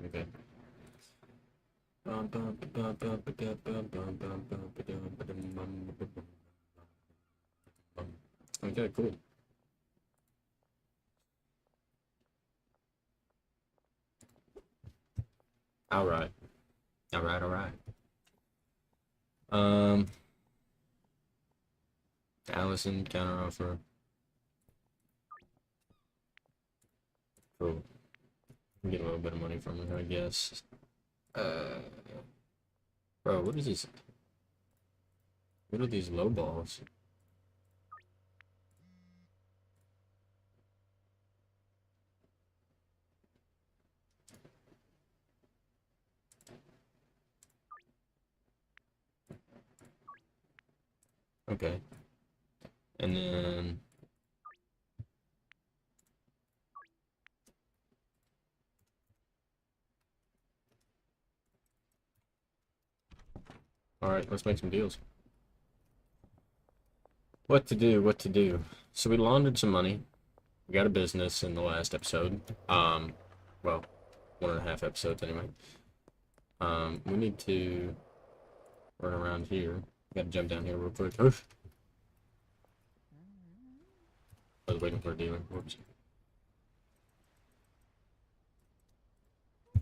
Okay. Okay, cool. All right. All right, all right. Um, Allison counteroffer. Cool. Get a little bit of money from her, I guess. Uh, bro, what is this? What are these low balls? Okay. And then all right, let's make some deals. What to do? What to do? So we laundered some money. We got a business in the last episode. Well, 1.5 episodes anyway. We need to run around here. Gotta jump down here real quick. Oof. I was waiting for a dealer. Whoops.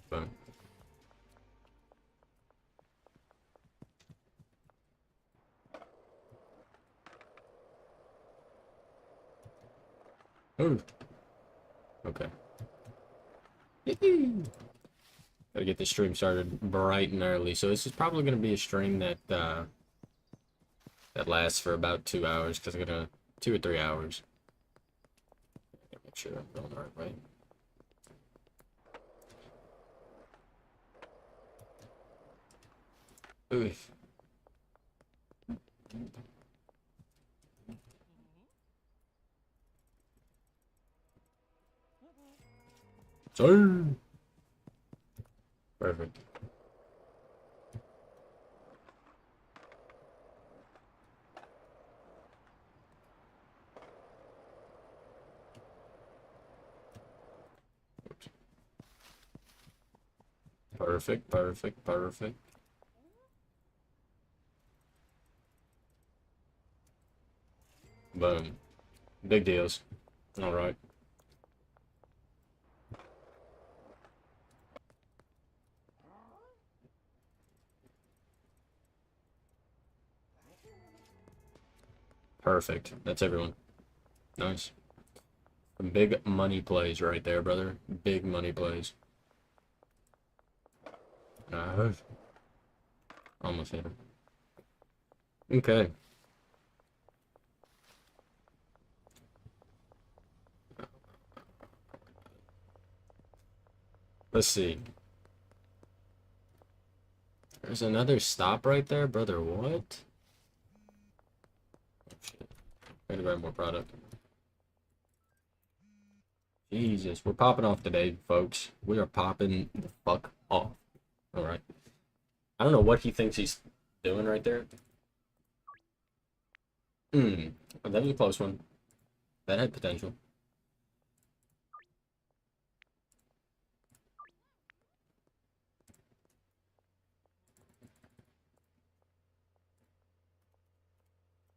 Boom. Ooh. Okay. Gotta get this stream started bright and early. So this is probably gonna be a stream that that lasts for about 2 hours because I'm gonna 2 or 3 hours. Make sure I'm going the right way. Oof. Sir. Perfect. Perfect, perfect, perfect. Boom. Big deals. All right. Perfect. That's everyone. Nice. Some big money plays right there, brother. Big money plays. Uh, Almost hit him. Okay. Let's see. There's another stop right there, brother. What? Oh, shit. Gotta grab more product. Jesus, we're popping off today, folks. We are popping the fuck off. All right. I don't know what he thinks he's doing right there. Hmm. That was a close one. That had potential.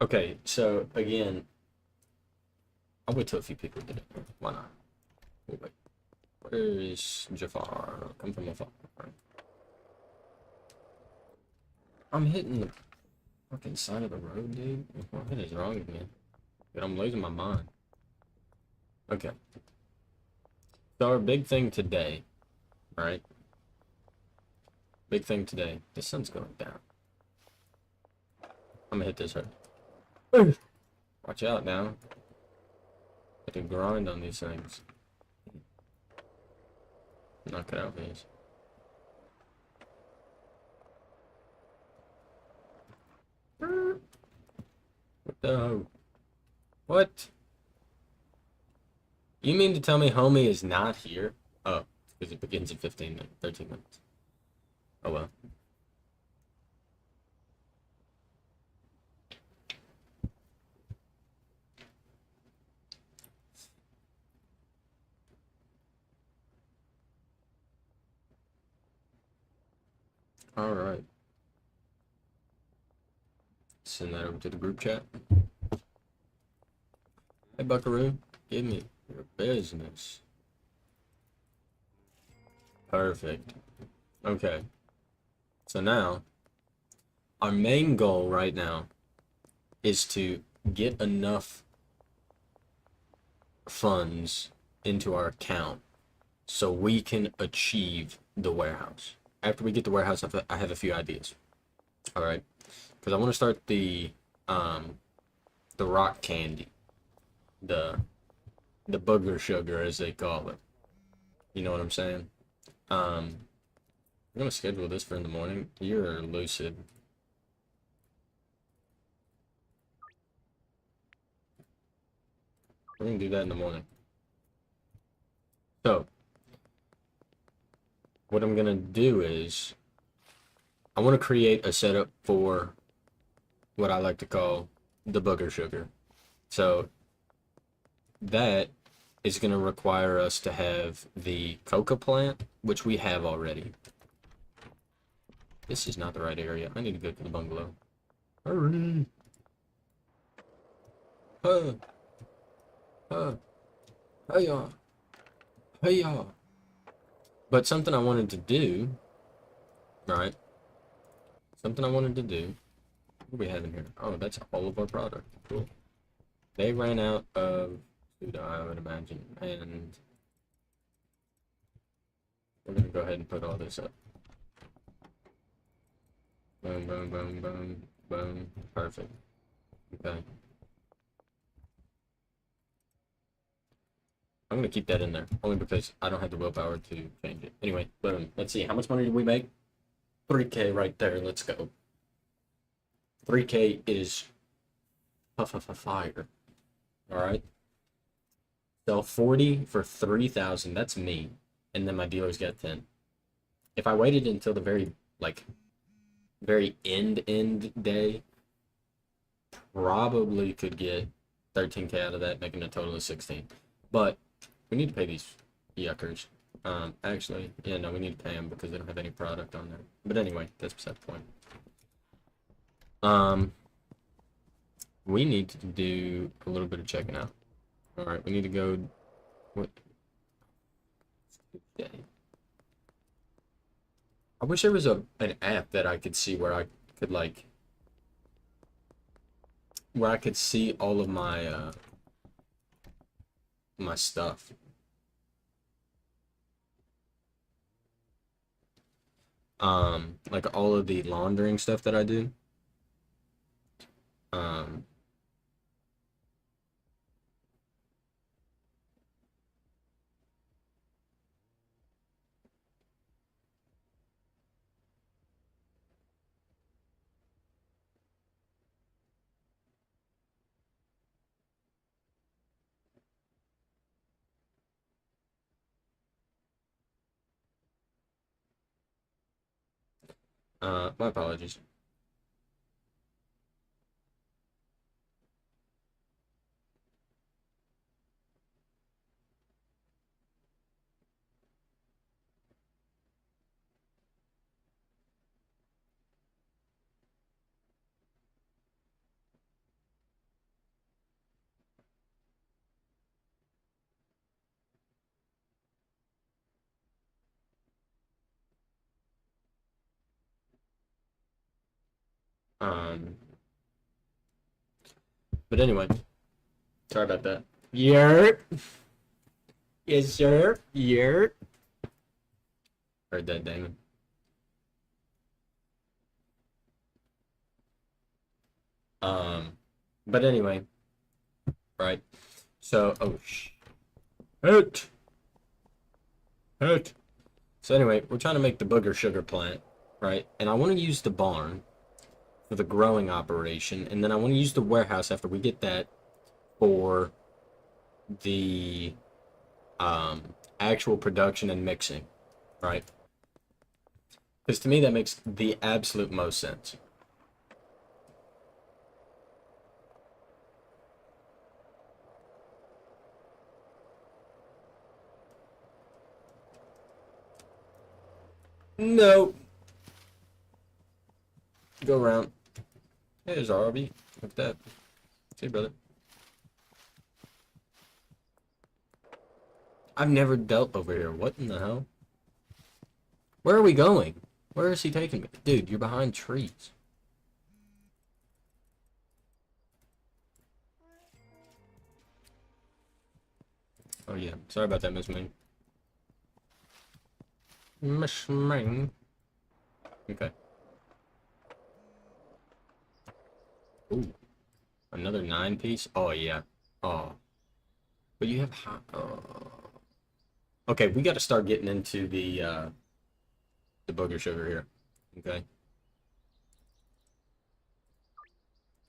Okay, so again, I'll wait till a few people get it. Why not? We'll wait. Where is Jafar? Come from afar. I'm hitting the fucking side of the road, dude. What is wrong with me? Dude, I'm losing my mind. Okay. So our big thing today, right? Big thing today. The sun's going down. I'm gonna hit this hard. Watch out now. I can grind on these things. Knock it out, please. What the? What? You mean to tell me homie is not here? Oh, because it begins in 15 minutes, 13 minutes. Oh well. All right. Send that over to the group chat. Hey, Buckaroo, give me your business. Perfect. Okay. So now, our main goal right now is to get enough funds into our account so we can achieve the warehouse. After we get the warehouse, I have a few ideas. All right, because I want to start the rock candy, the the booger sugar as they call it. You know what I'm saying? I'm gonna schedule this for in the morning. You're lucid. We're gonna do that in the morning. So what I'm gonna do is I want to create a setup for what I like to call the booger sugar. So that is going to require us to have the coca plant, which we have already. This is not the right area. I need to go to the bungalow. Hurry! Huh! Huh! Hey-ya! Hey-ya! But something I wanted to do, right? Something I wanted to do. What do we have in here? Oh, that's all of our product. Cool. They ran out of food, I would imagine, and we're gonna go ahead and put all this up. Boom, boom, boom, boom, boom. Perfect. Okay. I'm gonna keep that in there, only because I don't have the willpower to change it. Anyway, boom. Let's see, how much money did we make? 3K right there, let's go. 3K is fire. Alright. Sell 40 for 3,000, that's me. And then my dealers get 10. If I waited until the very end day, probably could get 13K out of that, making a total of 16. But we need to pay these yuckers. Actually, yeah, no, we need to pay them because they don't have any product on there. But anyway, that's beside the point. We need to do a little bit of checking out. All right, we need to go. What? I wish there was an app that I could see where I could where I could see all of my my stuff. Like all of the laundering stuff that I do. Um, my apologies. Um, but anyway, sorry about that. Yerp. Yes, sir. Yerp. Heard that, Damon. But anyway, right. So, oh, hurt. Hurt. So anyway, we're trying to make the booger sugar plant, right? And I want to use the barn for the growing operation, and then I want to use the warehouse after we get that for the actual production and mixing, right? Because to me that makes the absolute most sense. No, Go around. Hey, there's RB. Look at that. See, brother. I've never dealt over here. What in the hell? Where are we going? Where is he taking me? Dude, you're behind trees. Oh, yeah. Sorry about that, Miss Ming. Miss Ming. Okay. Ooh. Another 9-piece? Oh, yeah. Oh. But you have hot. Oh. Okay, we got to start getting into the booger sugar here. Okay.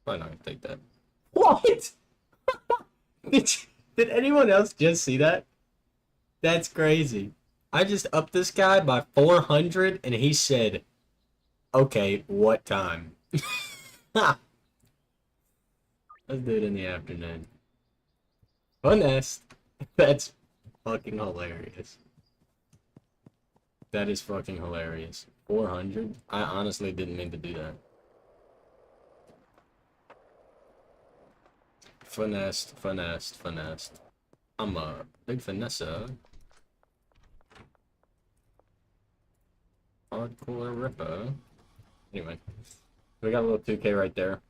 Probably not gonna take that. What? Did anyone else just see that? That's crazy. I just upped this guy by 400 and he said, okay, what time? Let's do it in the afternoon. Finesse. That's fucking hilarious. That is fucking hilarious. 400? I honestly didn't mean to do that. Finessed, finessed, finessed. I'm a big finesser. Hardcore ripper. Anyway, we got a little 2K right there.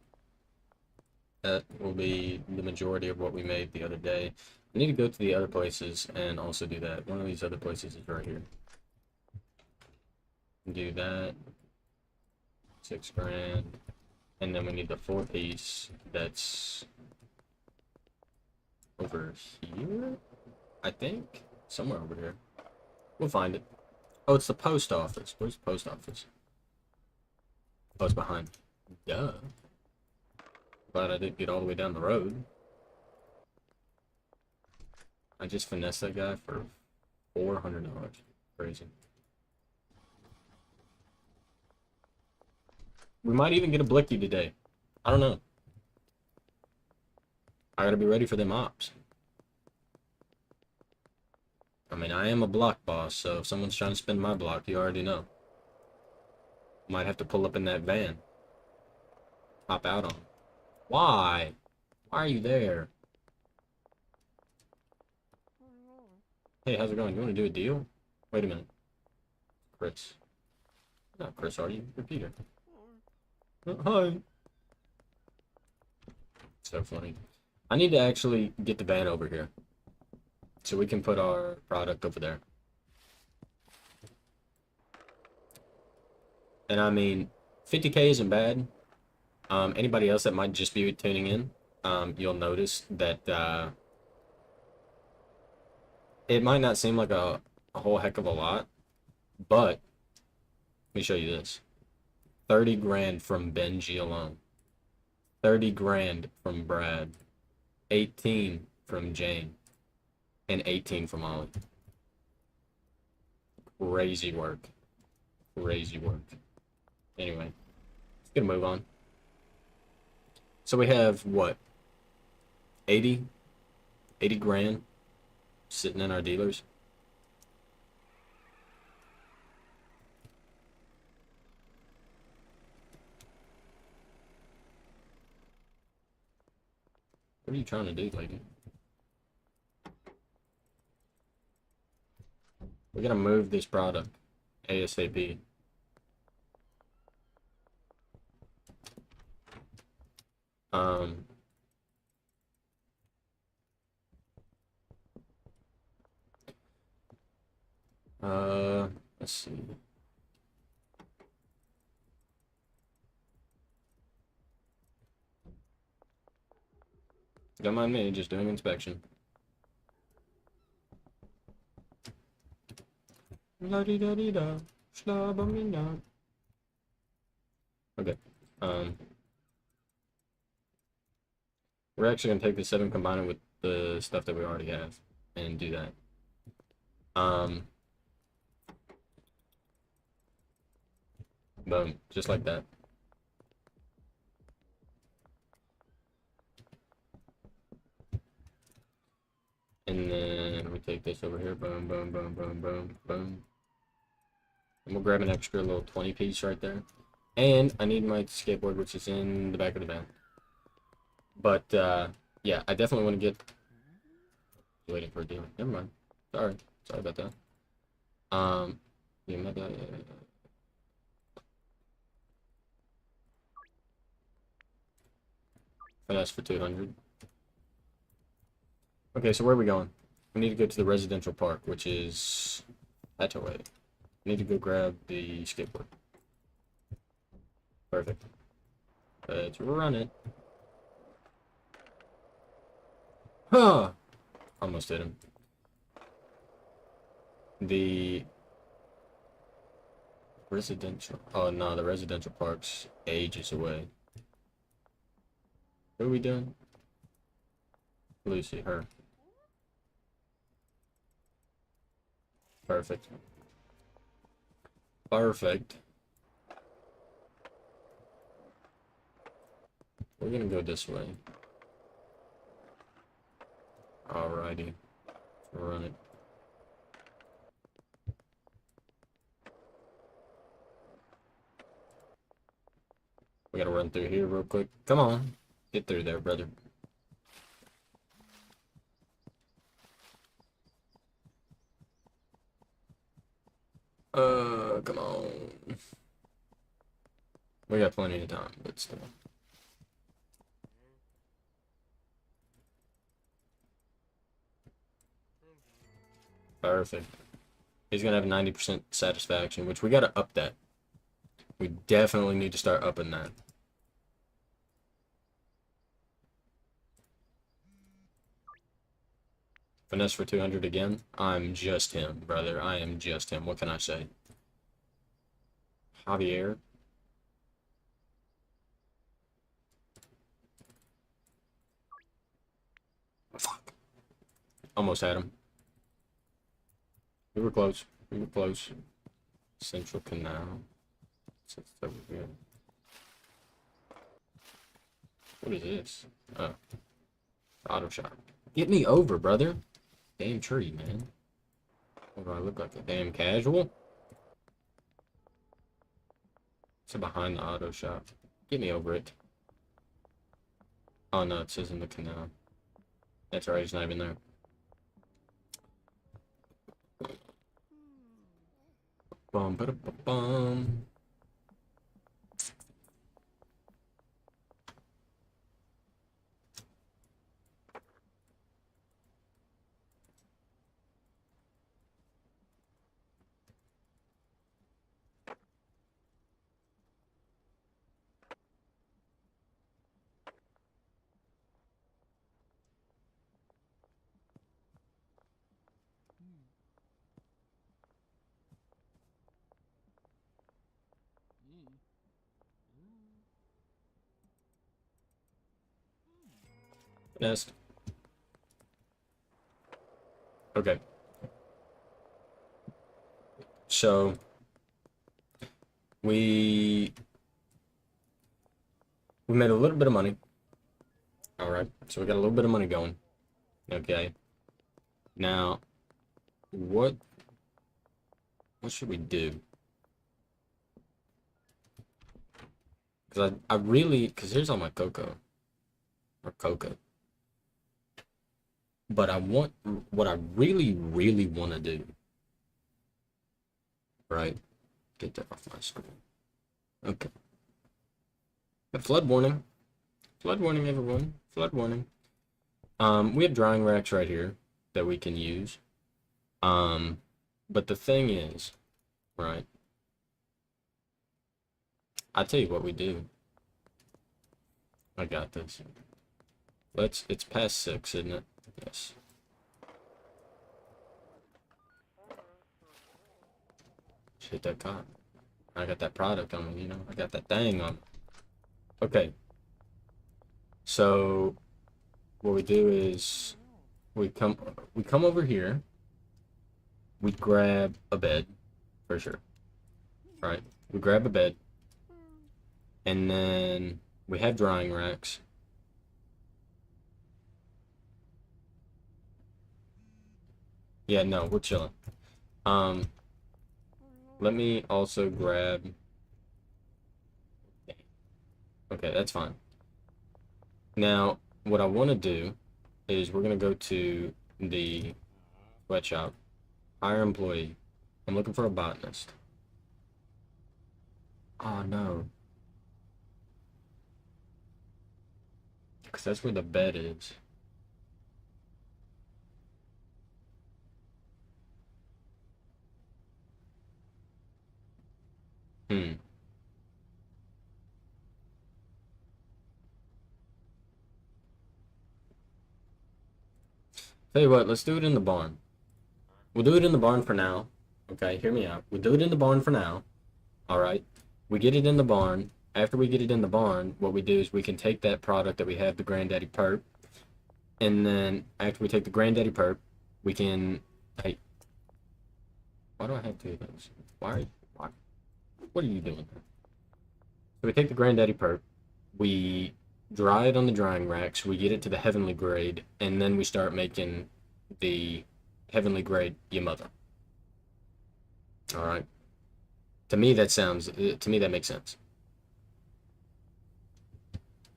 That will be the majority of what we made the other day. I need to go to the other places and also do that. One of these other places is right here. Do that. 6 grand. And then we need the 4-piece that's over here, I think. Somewhere over here. We'll find it. Oh, it's the post office. Where's the post office? Oh, it's behind. Duh. Glad I didn't get all the way down the road. I just finessed that guy for $400. Crazy. We might even get a blicky today. I don't know. I gotta be ready for them ops. I mean, I am a block boss, so if someone's trying to spin my block, you already know. Might have to pull up in that van. Hop out on. Why? Why are you there? Hey, how's it going? You want to do a deal? Wait a minute. Chris. Not Chris, are you? You're Peter. Hi. So funny. I need to actually get the van over here, so we can put our product over there. And I mean, 50K isn't bad. Anybody else that might just be tuning in, you'll notice that it might not seem like a whole heck of a lot, but let me show you this. 30 grand from Benji alone. 30 grand from Brad. 18 from Jane. And 18 from Ollie. Crazy work. Crazy work. Anyway, let's get a move on. So we have, what? 80 grand sitting in our dealers. What are you trying to do, lady? We gotta move this product ASAP. Let's see. Don't mind me, just doing inspection. La-di-da-di-da, shlabamina. Okay. We're actually gonna take the 7, combine it with the stuff that we already have, and do that. Boom, just like that. And then we take this over here, boom, boom, boom, boom, boom, boom. And we'll grab an extra little 20-piece right there. And I need my skateboard, which is in the back of the van. But, yeah, I definitely want to get... Waiting for a deal. Never mind. Sorry. Sorry about that. Yeah, maybe finesse for 200. Okay, so where are we going? We need to go to the residential park, which is that way. We need to go grab the skateboard. Perfect. Let's run it. Huh! Almost hit him. The residential... Oh, no, the residential park's ages away. What are we doing? Lucy, her. Perfect. Perfect. We're gonna go this way. Alrighty. Let's run it. We gotta run through here real quick. Come on. Get through there, brother. Come on. We got plenty of time, but still. Perfect. He's gonna have 90% satisfaction, which we gotta up that. We definitely need to start upping that. Finesse for 200 again. I'm just him, brother. I am just him. What can I say? Javier. Fuck. Almost had him. We were close. We were close. Central Canal. It's over here. What is this? Oh. Auto shop. Get me over, brother. Damn tree, man. What do I look like? A damn casual? It's behind the auto shop. Get me over it. Oh no, it says in the canal. That's right, he's not even there. Bum ba ba bum. Nest. Okay. So we made a little bit of money. All right. So we got a little bit of money going. Okay. Now, what should we do? Because I really, because here's all my cocoa. Or cocoa. But I want, what I really, really want to do. Right? Get that off my screen. Okay. A flood warning. Flood warning, everyone. Flood warning. We have drying racks right here that we can use. But the thing is, right? I'll tell you what we do. I got this. It's past 6, isn't it? Yes. Just hit that cop. I got that product on me, you know? I got that thing on me. Okay. So, what we do is, we come over here. We grab a bed, for sure. Right? We grab a bed. And then we have drying racks. Yeah, no, we're chilling. Let me also grab Okay, that's fine. Now, what I want to do is we're going to go to the sweatshop, hire employee. I'm looking for a botanist. Oh, no. Because that's where the bed is. Hmm. Tell you what, let's do it in the barn. We'll do it in the barn for now. Okay, hear me out. We'll do it in the barn for now. All right. We get it in the barn. After we get it in the barn, what we do is we can take that product that we have, the Granddaddy Perp, and then after we take the Granddaddy Perp, we can. Hey, why do I have two of those? Why? What are you doing? So we take the Granddaddy Perp, we dry it on the drying racks, we get it to the heavenly grade, and then we start making the heavenly grade your mother. All right. To me that makes sense.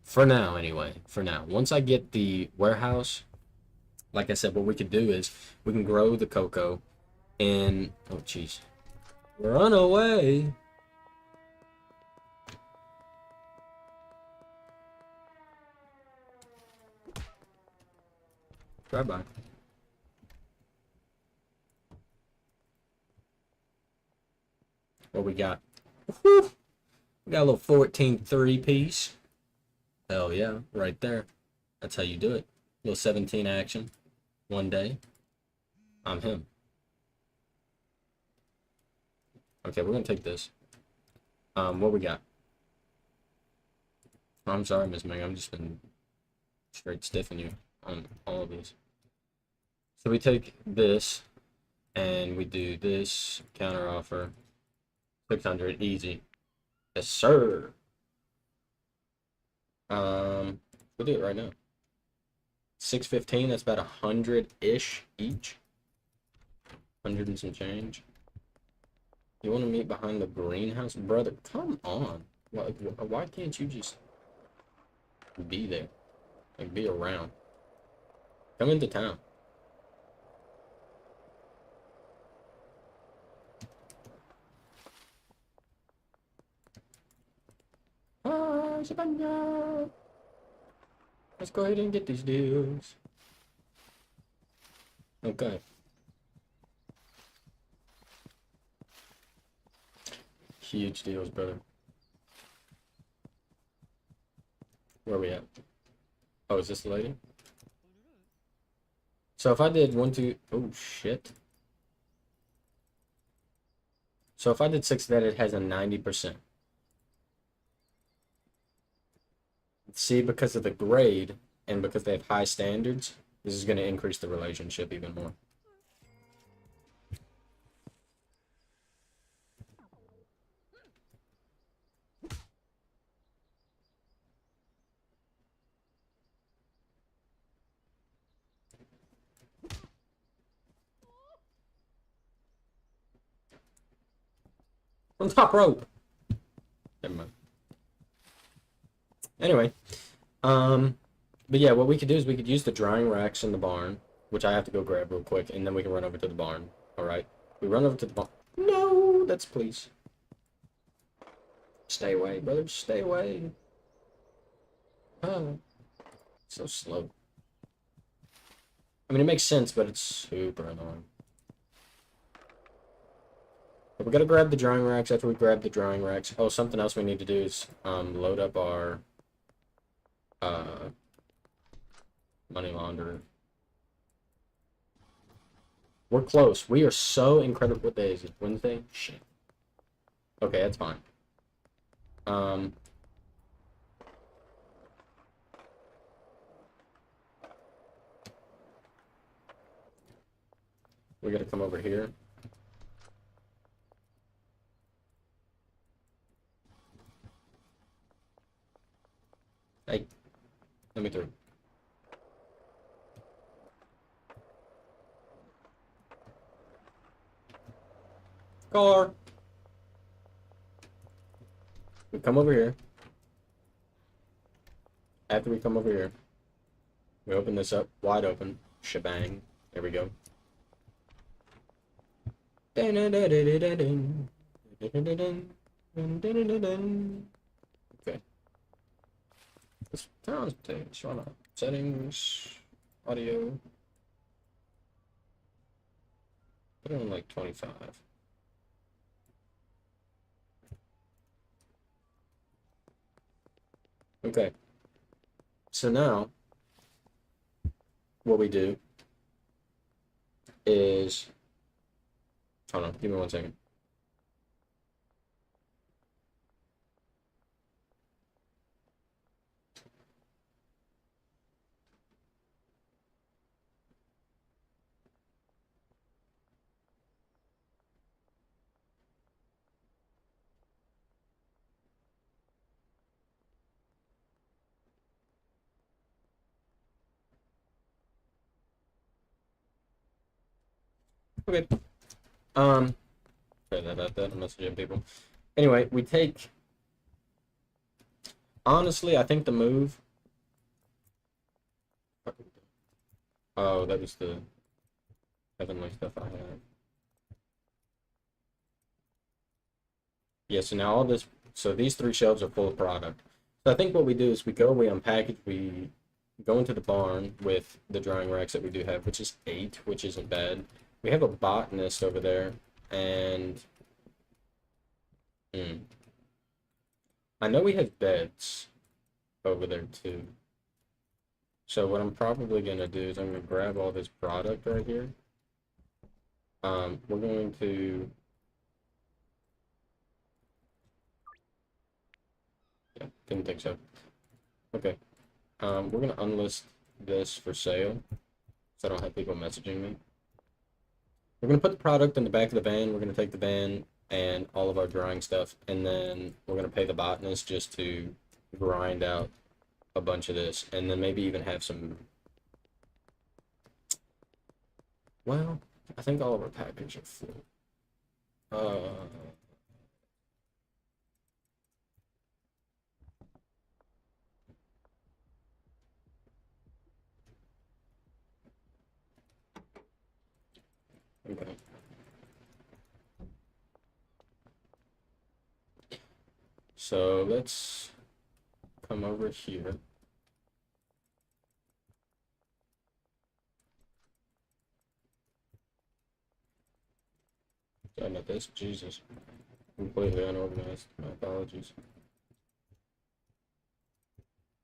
For now, anyway. For now. Once I get the warehouse, like I said, what we could do is we can grow the cocoa and oh jeez. Run away. Bye bye. What we got? Woo! We got a little 14-3 piece. Hell yeah, right there. That's how you do it. Little 17 action. One day. I'm him. Okay, we're gonna take this. What we got? I'm sorry, Miss Meg. I've just been straight stiffing you on all of these. So we take this and we do this counter offer. 600 easy. Yes, sir. We'll do it right now. 615, that's about 100-ish each. 100 and some change. You want to meet behind the greenhouse? Brother, come on. Why can't you just be there? Like, be around. Come into town. Ah, Shabanya. Let's go ahead and get these deals. Okay. Huge deals, brother. Where are we at? Oh, is this the lady? So if I did one, two, oh shit. So if I did 6 of that, it has a 90%. See, because of the grade and because they have high standards, this is going to increase the relationship even more. On top rope. Never mind. Anyway, but yeah, what we could do is we could use the drying racks in the barn, which I have to go grab real quick, and then we can run over to the barn. All right, we run over to the barn. No, that's please. Stay away, brother. Stay away. Oh, so slow. I mean, it makes sense, but it's super annoying. But we gotta grab the drying racks. After we grab the drying racks, oh, something else we need to do is load up our money launderer. We're close. We are so incredible. What day is it? Wednesday? Shit. Okay, that's fine. We gotta come over here. Hey, let me through. Car. We come over here. after we come over here, we open this up wide open. Shebang. There we go. Okay. This turn on things. Run up. Settings. Audio. Put it on like 25. Okay. So now, what we do is, hold on, give me 1 second. Okay. Sorry about that. I'm messaging people. Anyway, we take. Honestly, I think the move. Oh, that was the heavenly stuff I had. Yeah, so now all this. So these 3 shelves are full of product. So I think what we do is we go, we unpackage, we go into the barn with the drying racks that we do have, which is 8, which isn't bad. We have a botanist over there, and hmm, I know we have beds over there too. So what I'm probably gonna do is I'm gonna grab all this product right here. We're going to, yeah, didn't think so. Okay. We're gonna unlist this for sale, so I don't have people messaging me. We're gonna put the product in the back of the van. We're gonna take the van and all of our drying stuff, and then we're gonna pay the botanist just to grind out a bunch of this, and then maybe even have some. Well, I think all of our packages are full. Uh, okay. So let's come over here. Sorry about this. Jesus. Completely unorganized. My apologies.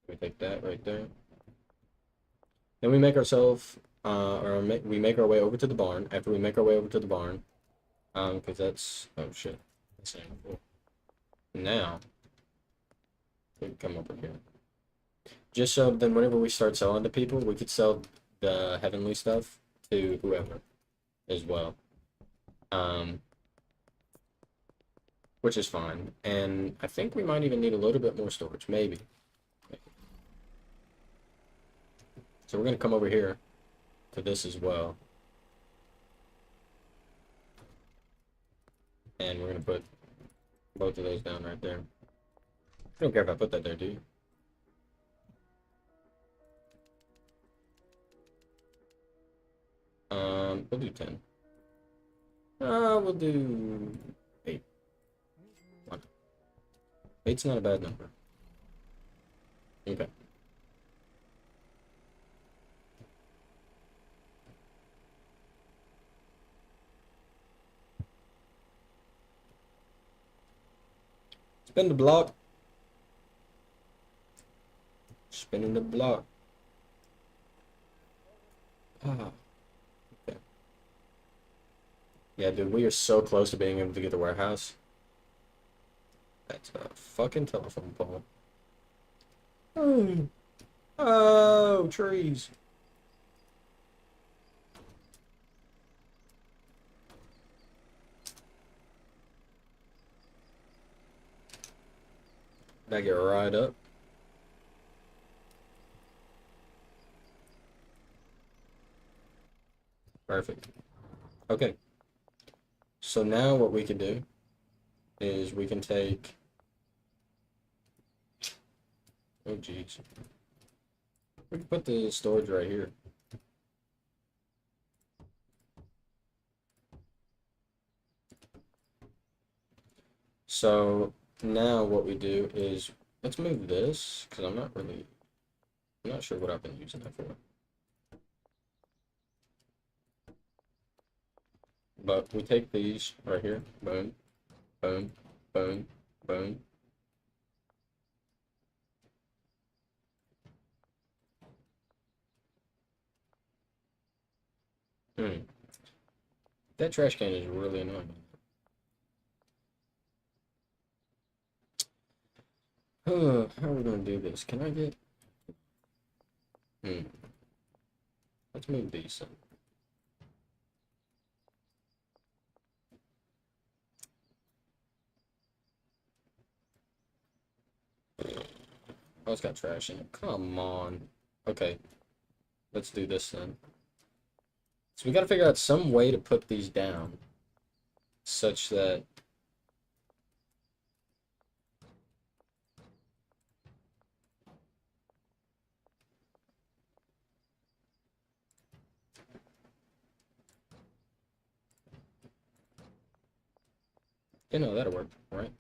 We take that right there. Then we make ourselves, we make our way over to the barn. After we make our way over to the barn, because that's, oh shit, that's not cool. Now, we can come over here. Just so then whenever we start selling to people, we could sell the heavenly stuff to whoever as well. Um, which is fine. And I think we might even need a little bit more storage, maybe. So we're gonna come over here to this as well. And we're gonna put both of those down right there. I don't care if I put that there, do you? We'll do 10. We'll do 8. 8's not a bad number. Okay. Spin the block. Spinning the block. Ah. Okay. Yeah, dude, we are so close to being able to get the warehouse. That's a fucking telephone pole. Oh, oh, trees. Back it right up. Perfect. Okay. So now what we can do is we can take. Oh, geez. We can put the storage right here. So now what we do is let's move this because I'm not sure what I've been using that for. But we take these right here, boom, boom, boom, boom. That trash can is really annoying. How are we gonna do this? Can I get? Let's move these. Oh, it's got trash in it. Come on. Okay, let's do this then. So we gotta figure out some way to put these down such that you know that'll work, right?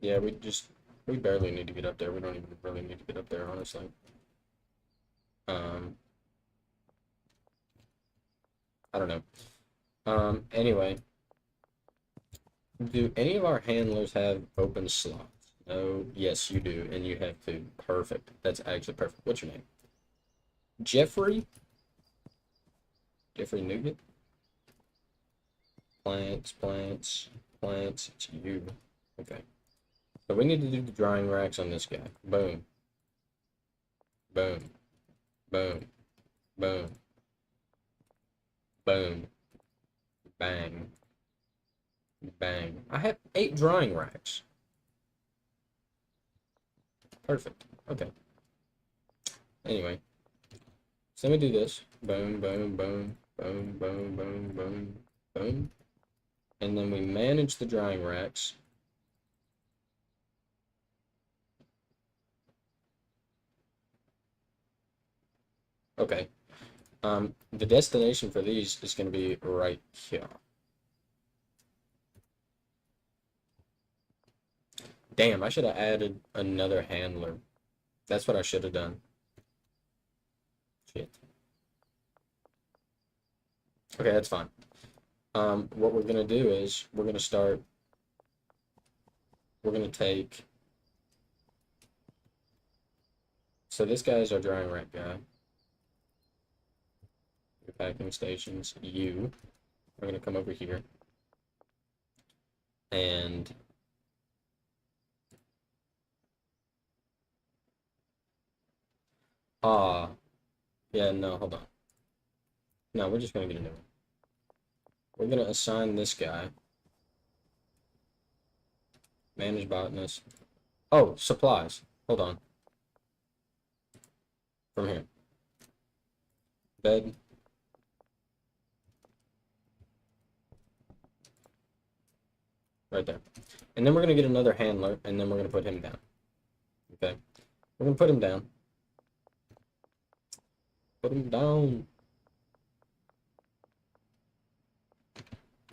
Yeah, we barely need to get up there. We don't even really need to get up there, honestly. Um, I don't know. Anyway, do any of our handlers have open slots? No. Yes, you do, and you have two. Perfect. That's actually perfect. What's your name? Jeffrey? Jeffrey Nugent? Plants, plants, plants. It's you. Okay. So we need to do the drying racks on this guy. Boom. Boom. Boom. Boom. Boom. Bang. Bang. I have 8 drying racks. Perfect. Okay. Anyway. So let me do this. Boom, boom, boom, boom, boom, boom, boom, boom. And then we manage the drying racks. Okay. The destination for these is going to be right here. Damn, I should have added another handler. That's what I should have done. Shit. Okay, that's fine. What we're gonna do is we're gonna take. So this guy's our drying rack guy. Your packing stations. You are gonna come over here, and yeah, no, hold on. No, we're just gonna get a new one. We're gonna assign this guy. Manage botanist. Oh, supplies. Hold on. From here. Bed. Right there. And then we're going to get another handler, and then we're going to put him down. Okay? We're going to put him down. Put him down.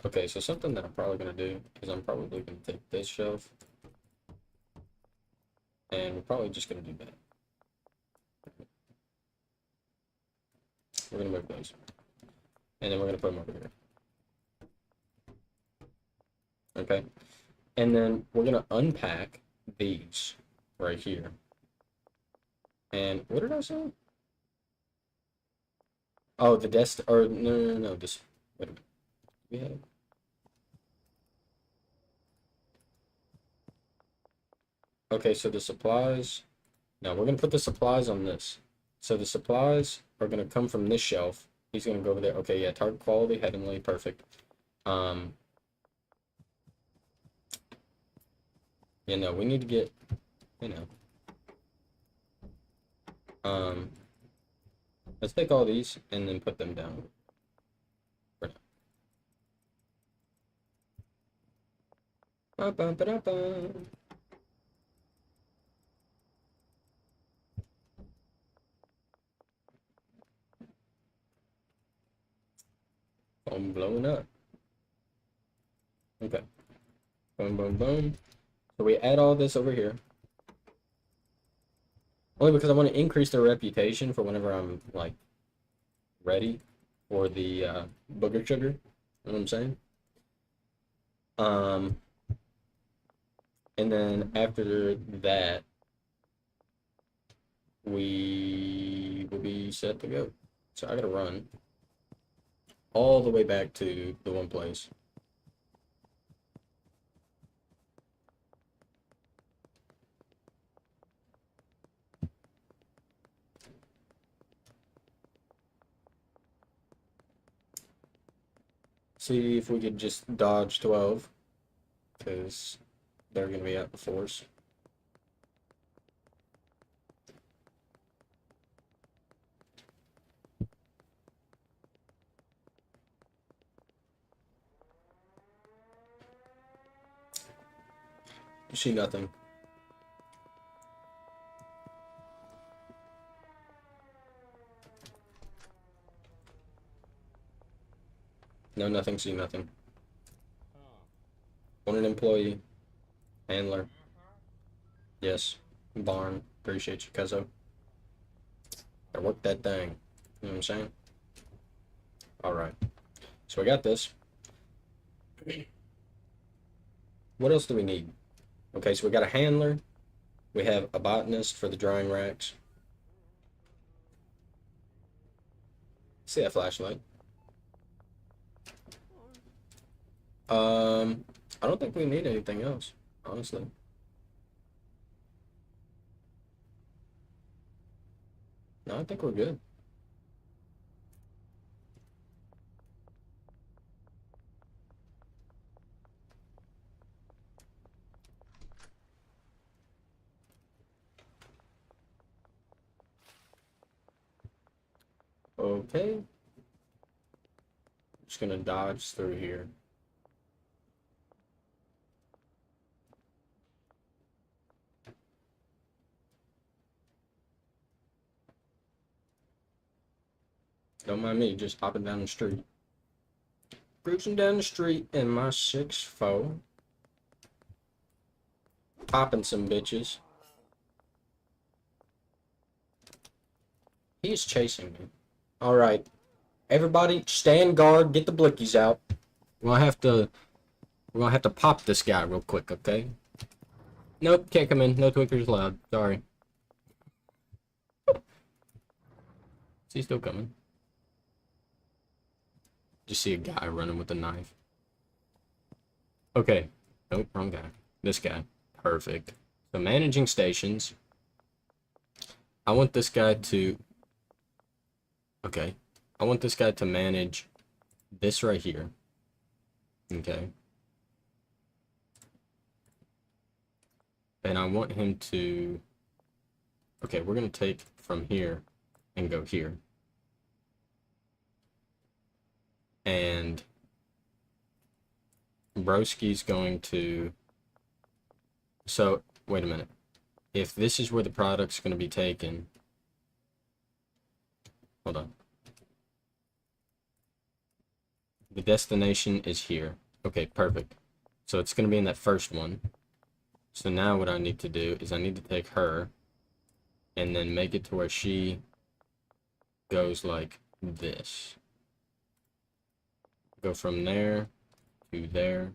Okay, so something that I'm probably going to do is I'm probably going to take this shelf, and we're probably just going to do that. We're going to move those. And then we're going to put them over here. Okay? And then we're going to unpack these right here. And what did I say? Oh, the desk, or no, this, wait a minute. We have. Okay, so the supplies, no, we're going to put the supplies on this. So the supplies are going to come from this shelf. He's going to go over there. Okay, yeah, target quality, heavenly, perfect. You know, we need to get, you know, let's take all these and then put them down for now. Ba -ba -ba -ba -ba. I'm blowing up. Okay. Boom, boom, boom. So we add all this over here. Only because I want to increase their reputation for whenever I'm, like, ready for the booger sugar. You know what I'm saying? Um, and then after that, we will be set to go. So I gotta run all the way back to the one place. See if we could just dodge 12, because they're gonna be at the force. You see nothing. No, nothing, see nothing. Want an employee. Handler. Yes. Barn. Appreciate you, cuzzo. I work that thing. You know what I'm saying? Alright. So we got this. What else do we need? Okay, so we got a handler. We have a botanist for the drying racks. See that flashlight? I don't think we need anything else, honestly. No, I think we're good. Okay. Just gonna dodge through here. Don't mind me, just hopping down the street. Cruising down the street in my 6'4". Popping some bitches. He's chasing me. Alright. Everybody, stand guard, get the blickies out. We're gonna have to pop this guy real quick, okay? Nope, can't come in. No Twickers allowed. Sorry. Is he still coming? Just see a guy running with a knife. Okay. Nope, wrong guy. This guy. Perfect. So managing stations. I want this guy to... Okay. I want this guy to manage this right here. Okay. And I want him to... Okay, we're going to take from here and go here. And Broski's going to... So, wait a minute. If this is where the product's going to be taken... Hold on. The destination is here. Okay, perfect. So it's going to be in that first one. So now what I need to do is I need to take her and then make it to where she goes like this. Go from there to there.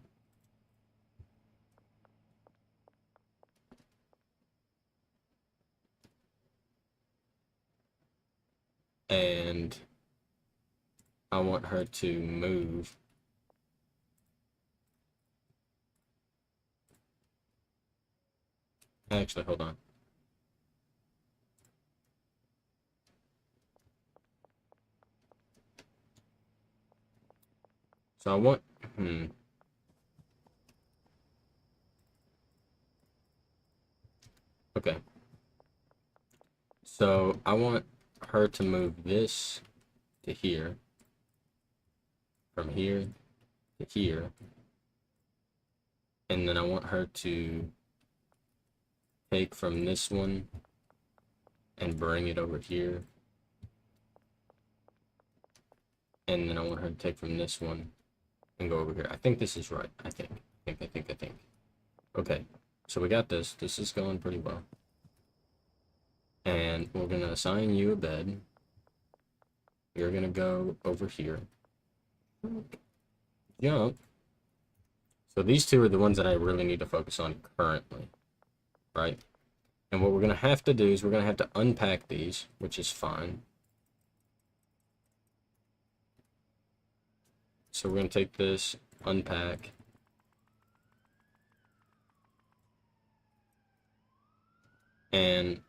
And I want her to move. Actually, hold on. So I want, Okay. So I want her to move this to here. From here to here. And then I want her to take from this one and bring it over here. And then I want her to take from this one and go over here. I think this is right. I think. Okay, so we got this. This is going pretty well. And we're going to assign you a bed. You're going to go over here. Jump. So these two are the ones that I really need to focus on currently, right? And what we're going to have to do is we're going to have to unpack these, which is fine. So we're going to take this, unpack. And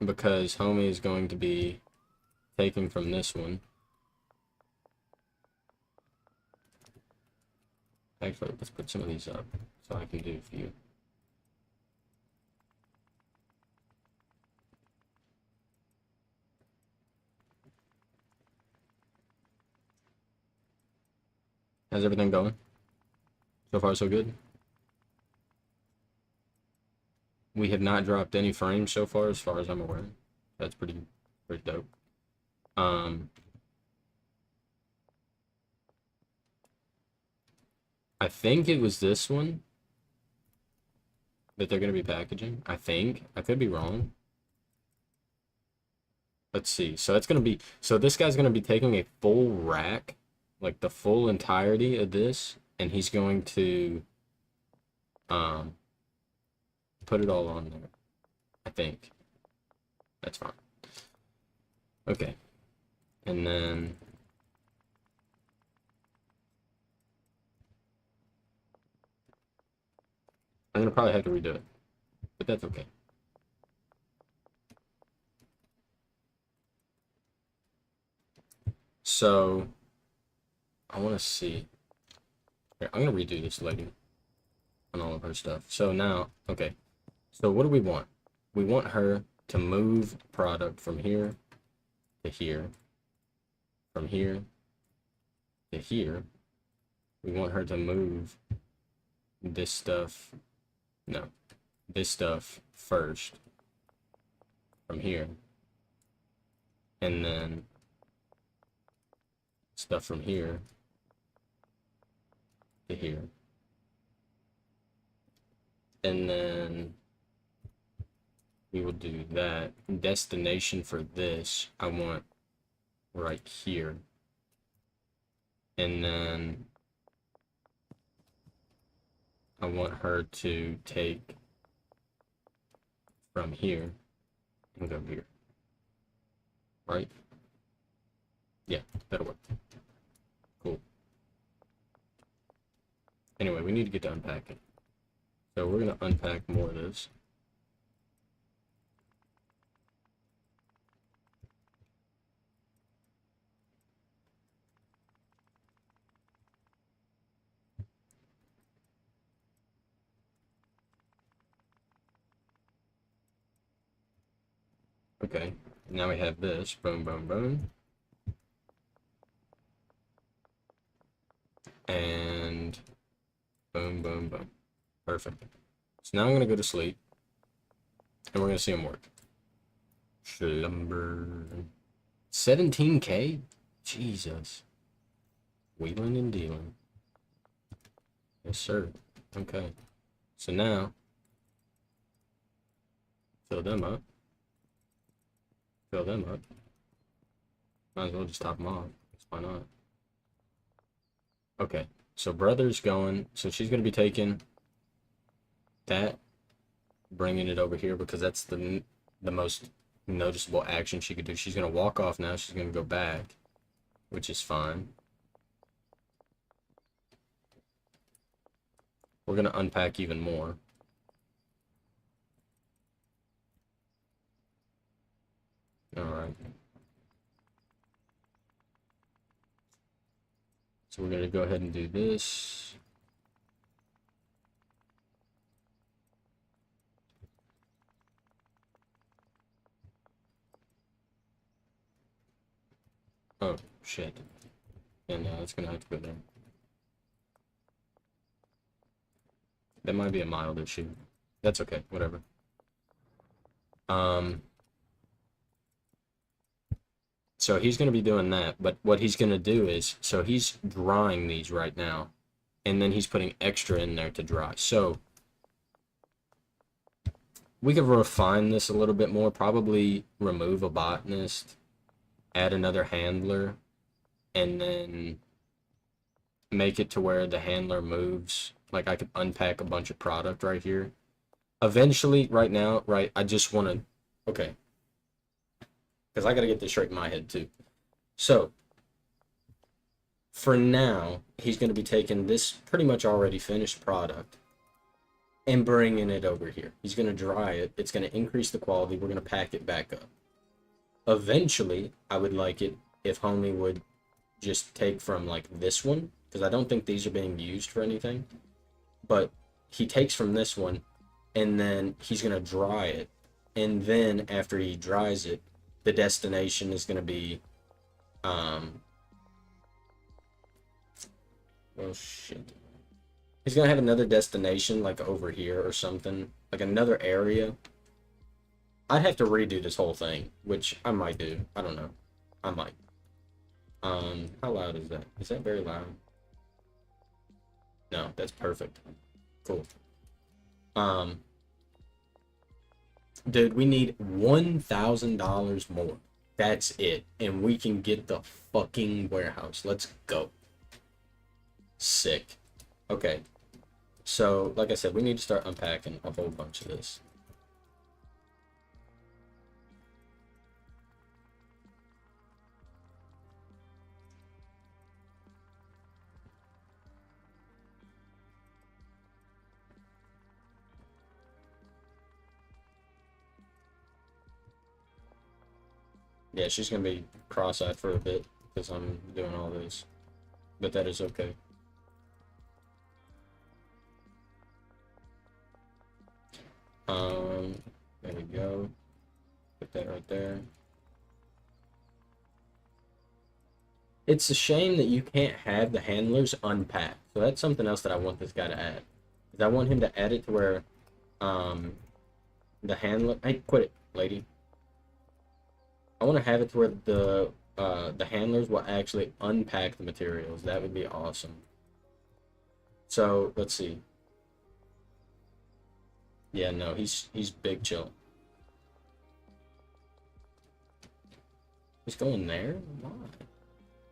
because homie is going to be taking from this one. Actually, let's put some of these up so I can do a few. How's everything going? So far, so good? We have not dropped any frames so far as I'm aware. That's pretty dope. I think it was this one that they're going to be packaging. I think. I could be wrong. Let's see. So it's going to be... So this guy's going to be taking a full rack, like the full entirety of this, and he's going to put it all on there. I think. That's fine. Okay. And then... I'm going to probably have to redo it, but that's okay. So, I want to see. Here, I'm going to redo this lady on all of her stuff. So now, okay. So what do we want? We want her to move product from here to here, from here to here. We want her to move this stuff. No, this stuff first from here, and then stuff from here to here, and then we will do that. Destination for this I want right here, and then I want her to take from here and go here. Right? Yeah, that'll work. Cool. Anyway, we need to get to unpacking. So we're going to unpack more of this. Okay, now we have this. Boom, boom, boom. And boom, boom, boom. Perfect. So now I'm going to go to sleep. And we're going to see him work. Slumber. 17K? Jesus. Wheeling and dealing. Yes, sir. Okay. So now, fill them up. Fill them up. Might as well just top them off. Why not? Okay. So brother's going. So she's going to be taking that, bringing it over here because that's the most noticeable action she could do. She's going to walk off now. She's going to go back, which is fine. We're going to unpack even more. All right. So we're going to go ahead and do this. Oh, shit. And it's going to have to go there. That might be a mild issue. That's okay, whatever. So he's going to be doing that. But what he's going to do is, so he's drying these right now. And then he's putting extra in there to dry. So we could refine this a little bit more. Probably remove a botanist, add another handler, and then make it to where the handler moves. Like I could unpack a bunch of product right here. Eventually, right now, right, I just want to, okay, because I got to get this straight in my head too. So, for now, he's going to be taking this pretty much already finished product and bringing it over here. He's going to dry it. It's going to increase the quality. We're going to pack it back up. Eventually, I would like it if Homie would just take from like this one, because I don't think these are being used for anything, but he takes from this one and then he's going to dry it. And then after he dries it, the destination is going to be, oh shit. He's going to have another destination like over here or something, like another area. I'd have to redo this whole thing, which I might do. I don't know. I might. How loud is that? Is that very loud? No, that's perfect. Cool. Dude, we need $1,000 more. That's it. And we can get the fucking warehouse. Let's go. Sick. Okay. So, like I said, we need to start unpacking a whole bunch of this. Yeah, she's gonna be cross-eyed for a bit because I'm doing all this. But that is okay. There we go. Put that right there. It's a shame that you can't have the handlers unpacked. So that's something else that I want this guy to add. Is I want him to add it to where the handler, hey, quit it, lady. I want to have it to where the handlers will actually unpack the materials. That would be awesome. So let's see. Yeah, no, he's big chill. He's going there? Why?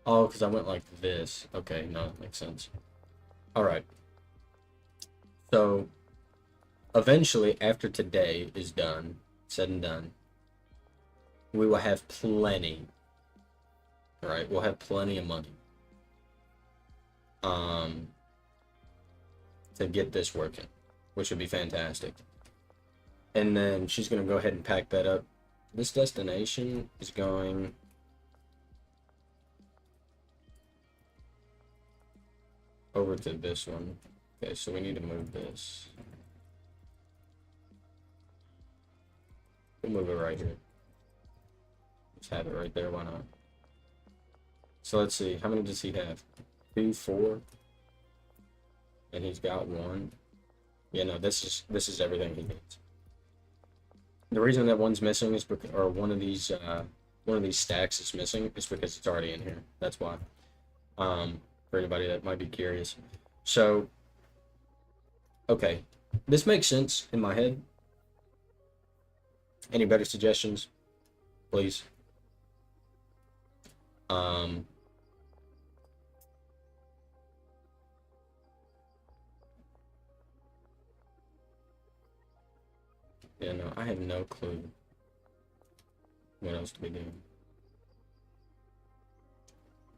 Oh, because I went like this. Okay, no, that makes sense. All right. So eventually, after today is done, said and done, we will have plenty. All right, we'll have plenty of money. To get this working, which would be fantastic. And then she's gonna go ahead and pack that up. This destination is going over to this one. Okay, so we need to move this. We'll move it right here. Just have it right there, why not? So let's see, how many does he have? 2, 4. And he's got 1. Yeah, no, this is everything he needs. The reason that one's missing is because, or one of these stacks is missing is because it's already in here. That's why. For anybody that might be curious. So, okay, this makes sense in my head. Any better suggestions, please? Yeah, no, I have no clue what else to be doing.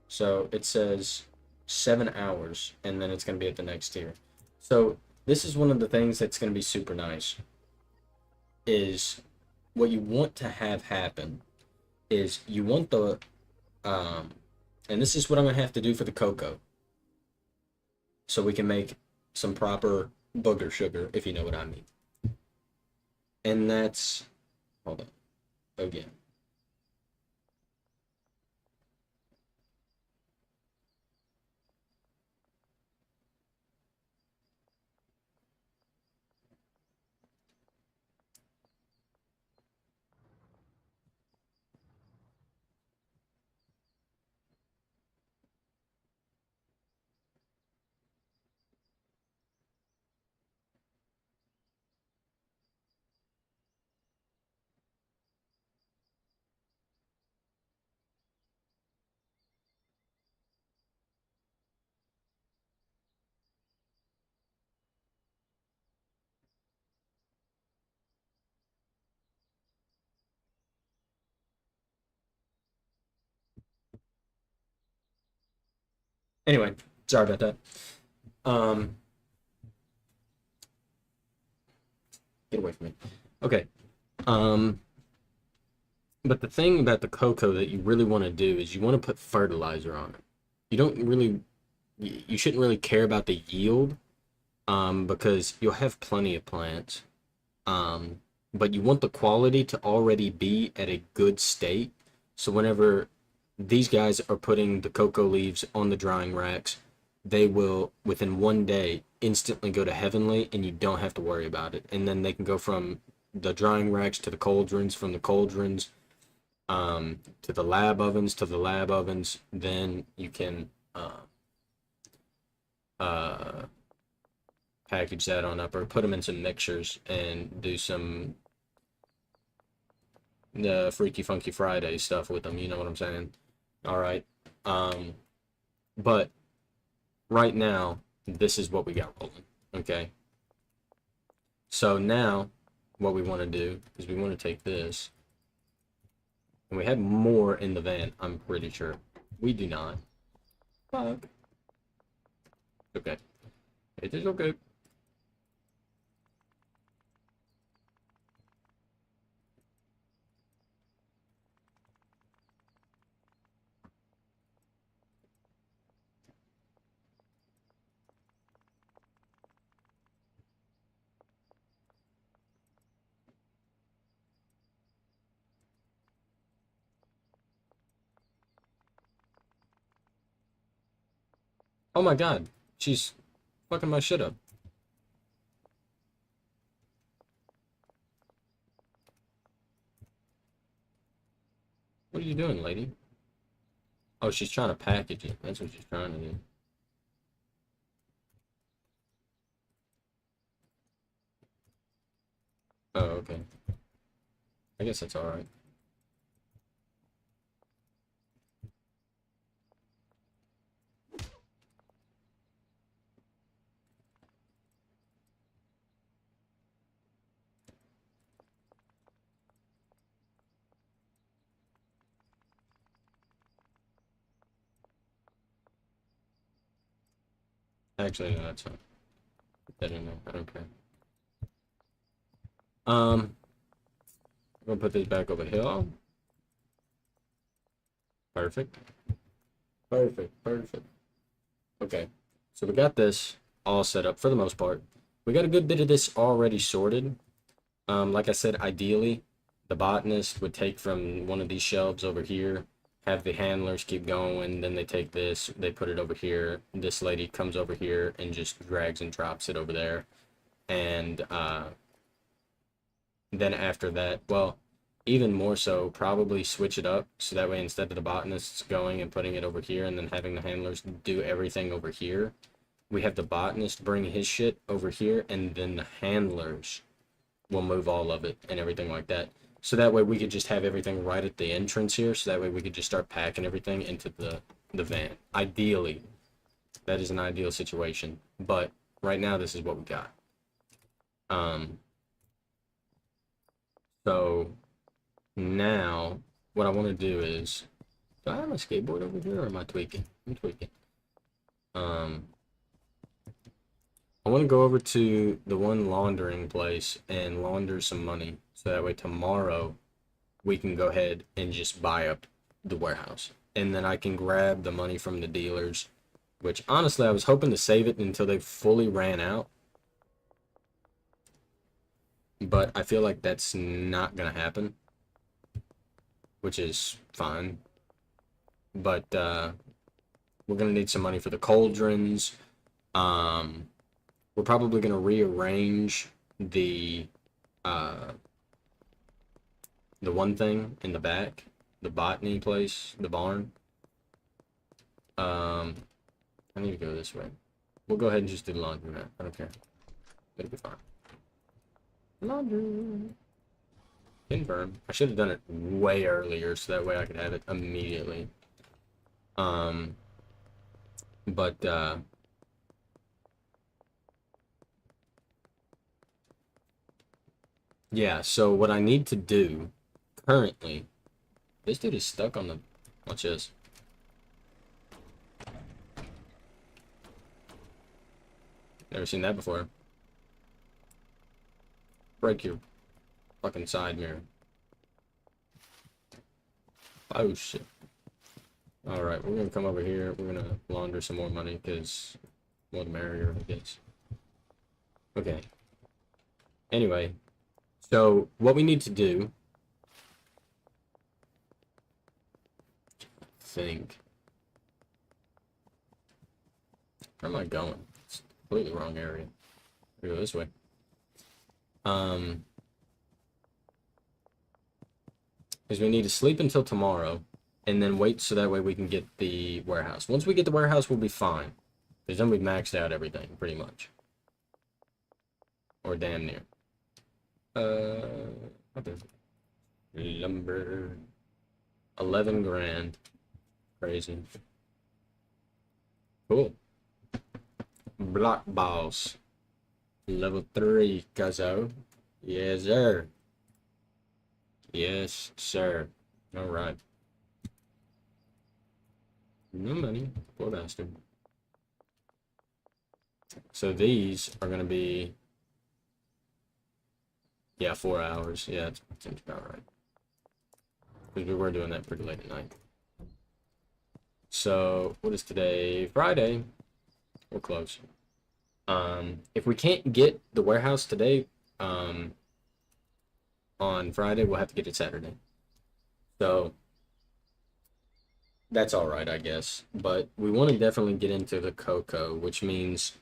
So it says 7 hours, and then it's going to be at the next tier. So this is one of the things that's going to be super nice. Is what you want to have happen is you want the, and this is what I'm going to have to do for the cocoa. So we can make some proper booger sugar, if you know what I mean. And that's, hold on, again. Anyway, sorry about that. Um, get away from me. Okay. Um, but the thing about the cocoa that you really want to do is you want to put fertilizer on it. You don't really, you shouldn't really care about the yield, because you'll have plenty of plants. Um, but you want the quality to already be at a good state. So whenever these guys are putting the cocoa leaves on the drying racks, they will within 1 day instantly go to heavenly, and you don't have to worry about it. And then they can go from the drying racks to the cauldrons, from the cauldrons to the lab ovens, to the lab ovens. Then you can uh, package that on up or put them in some mixers and do some Freaky Funky Friday stuff with them. You know what I'm saying? All right. Um, but right now, this is what we got rolling. Okay. So now, what we want to do is we want to take this, and we have more in the van. I'm pretty sure we do not. Fuck. Okay. It is okay. Oh my god, she's fucking my shit up. What are you doing, lady? Oh, she's trying to package it. That's what she's trying to do. Oh, okay. I guess that's alright. Actually, no, that's fine. Put that in there. I don't care. I'm gonna put this back over here. Perfect. Perfect. Perfect. Okay. So we got this all set up for the most part. We got a good bit of this already sorted. Like I said, ideally, the botanist would take from one of these shelves over here, have the handlers keep going, then they take this, they put it over here. This lady comes over here and just drags and drops it over there. And then after that, well, even more so, probably switch it up so that way instead of the botanists going and putting it over here and then having the handlers do everything over here, we have the botanist bring his shit over here, and then the handlers will move all of it and everything like that. So that way we could just have everything right at the entrance here. So that way we could just start packing everything into the van. Ideally, that is an ideal situation. But right now, this is what we got. Um, so now what I want to do is, do I have my skateboard over here or am I tweaking? I'm tweaking. I want to go over to the one laundering place and launder some money. So that way tomorrow we can go ahead and just buy up the warehouse. And then I can grab the money from the dealers, which honestly I was hoping to save it until they fully ran out. But I feel like that's not going to happen, which is fine. But we're going to need some money for the cauldrons. We're probably going to rearrange the one thing in the back, the botany place, the barn. I need to go this way. We'll go ahead and just do the laundry now. I don't care. It'll be fine. Laundry. Confirm. I should have done it way earlier so that way I could have it immediately. But yeah, so what I need to do currently, this dude is stuck on the, watch this. Never seen that before. Break your fucking side mirror. Oh shit. Alright, we're gonna come over here. We're gonna launder some more money because more the merrier, I guess. Okay. Anyway, so what we need to do, I think. Where am I going? It's completely wrong area. We go this way. Is we need to sleep until tomorrow, and then wait so that way we can get the warehouse. Once we get the warehouse, we'll be fine. Because then we've maxed out everything, pretty much. Or damn near. What is it? Lumber. 11 grand. Crazy. Cool. Block boss. Level 3, cuzzo. Yes, sir. Yes, sir. Alright. No money. Poor bastard. So these are going to be... Yeah, 4 hours. Yeah, that seems about right. Because we were doing that pretty late at night. So, what is today? Friday. We're close. If we can't get the warehouse today, on Friday, we'll have to get it Saturday. So, that's alright, I guess. But we want to definitely get into the cocoa, which means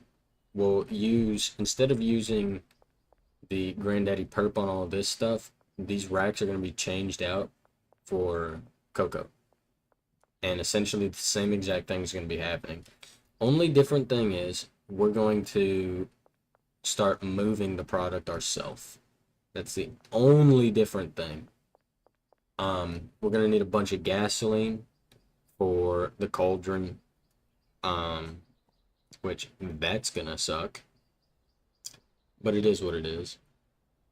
we'll use, instead of using the Granddaddy Perp on all this stuff, these racks are going to be changed out for cocoa. And essentially the same exact thing is going to be happening. Only different thing is we're going to start moving the product ourselves. That's the only different thing. We're going to need a bunch of gasoline for the cauldron, which that's going to suck. But it is what it is.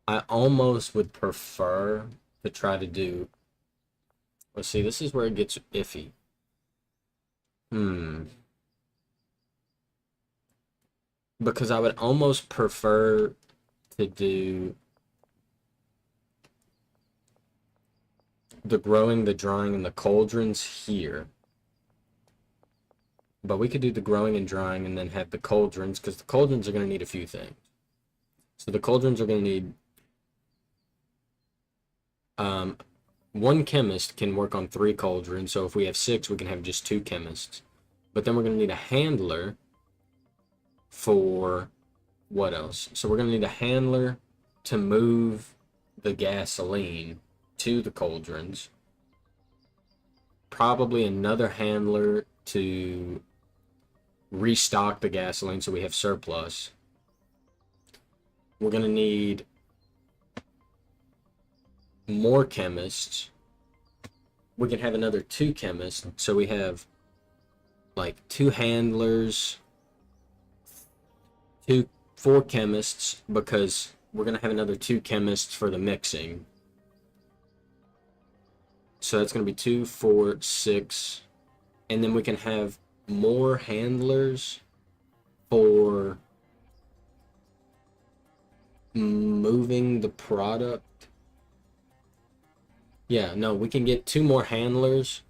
I almost would prefer to try to do... Let's see, this is where it gets iffy. Because I would almost prefer to do the growing, the drying, and the cauldrons here. But we could do the growing and drying and then have the cauldrons, because the cauldrons are going to need a few things. So the cauldrons are going to need... one chemist can work on 3 cauldrons, so if we have 6, we can have just 2 chemists. But then we're going to need a handler for what else? So we're going to need a handler to move the gasoline to the cauldrons. Probably another handler to restock the gasoline so we have surplus. We're going to need more chemists. We can have another 2 chemists, so we have like 2 handlers, 4 chemists, because we're gonna have another 2 chemists for the mixing. So that's gonna be 2, 4, 6, and then we can have more handlers for moving the product. Yeah, no, we can get 2 more handlers,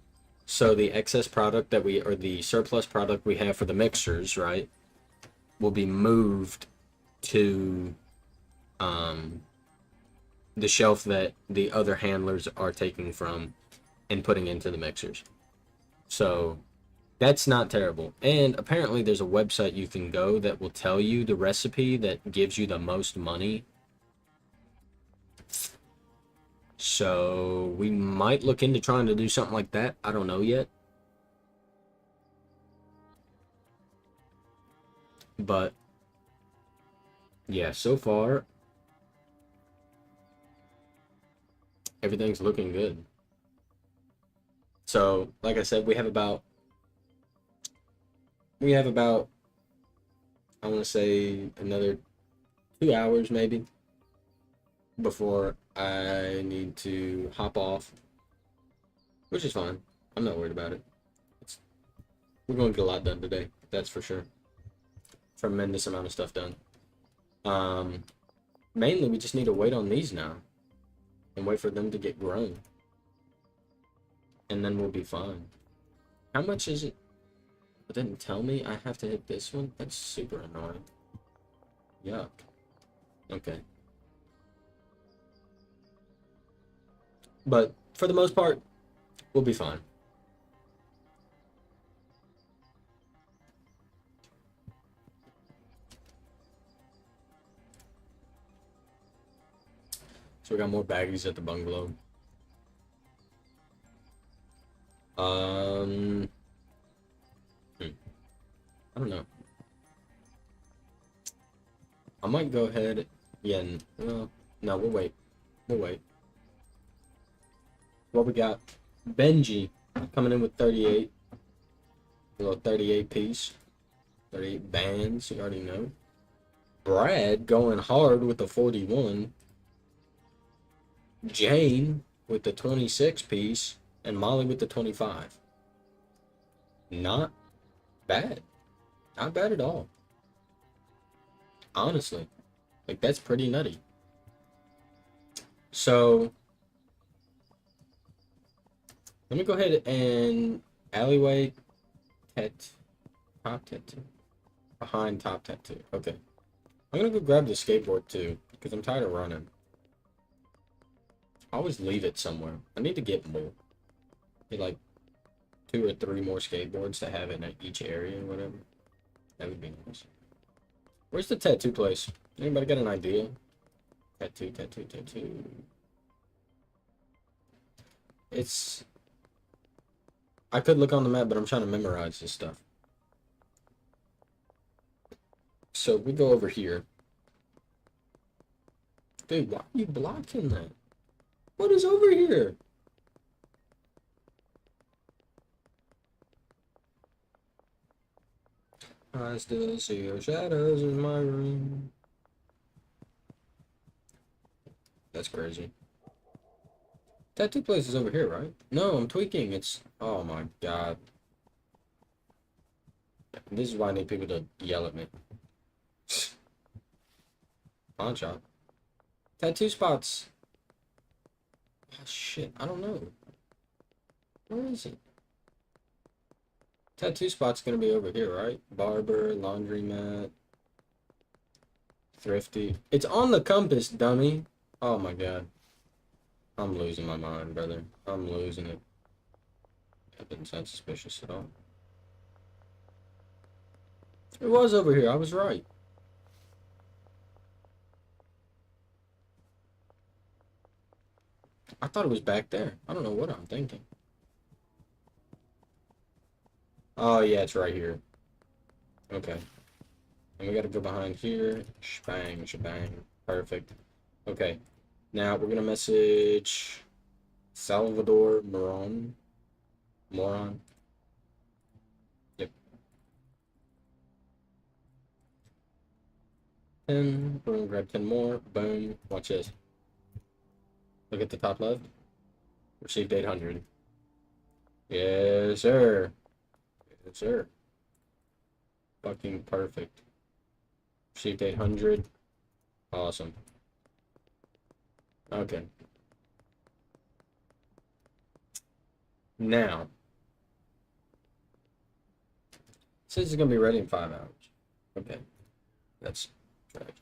so the excess product that we, or the surplus product we have for the mixers, right, will be moved to the shelf that the other handlers are taking from and putting into the mixers. So that's not terrible. And apparently there's a website you can go that will tell you the recipe that gives you the most money. So we might look into trying to do something like that. I don't know yet. But yeah, so far everything's looking good. So, like I said, we have about I want to say another 2 hours maybe before I need to hop off, which is fine. I'm not worried about it. We're going to get a lot done today, that's for sure. tremendous amount of stuff done. Mainly we just need to wait on these now and wait for them to get grown. And then we'll be fine. How much is it? It didn't tell me I have to hit this one. That's super annoying. Yuck. Okay. But for the most part, we'll be fine. So we got more baggies at the bungalow. I don't know. I might go ahead. Yeah, no, we'll wait. We'll wait. What we got? Benji coming in with 38. A little 38 piece. 38 bands, you already know. Brad going hard with the 41. Jane with the 26 piece. And Molly with the 25. Not bad. Not bad at all. Honestly. Like, that's pretty nutty. So, let me go ahead and alleyway top tattoo. Behind top tattoo. Okay. I'm gonna go grab the skateboard too, because I'm tired of running. I always leave it somewhere. I need to get more. Get like 2 or 3 more skateboards to have in each area or whatever. That would be nice. Where's the tattoo place? Anybody got an idea? Tattoo. It's... I could look on the map, but I'm trying to memorize this stuff. So we go over here. Dude, why are you blocking that? What is over here? I still see your shadows in my room. That's crazy. Tattoo place is over here, right? No, I'm tweaking. It's... Oh my god. This is why I need people to yell at me. Pawn shop. Tattoo spots. Oh, shit, I don't know. Where is it? Tattoo spot's gonna be over here, right? Barber, laundromat, thrifty. It's on the compass, dummy. Oh my god. I'm losing my mind, brother. I'm losing it. That didn't sound suspicious at all. It was over here. I was right. I thought it was back there. I don't know what I'm thinking. Oh, yeah, it's right here. Okay. And we gotta go behind here. Shebang, shebang. Perfect. Okay. Now we're gonna message Salvador Moron. Moron. Yep. 10. We're gonna grab 10 more. Boom. Watch this. Look at the top left. Received 800. Yes, sir. Yes, sir. Fucking perfect. Received 800. Awesome. Okay. Now. It says it's gonna be ready in 5 hours. Okay. That's tragic.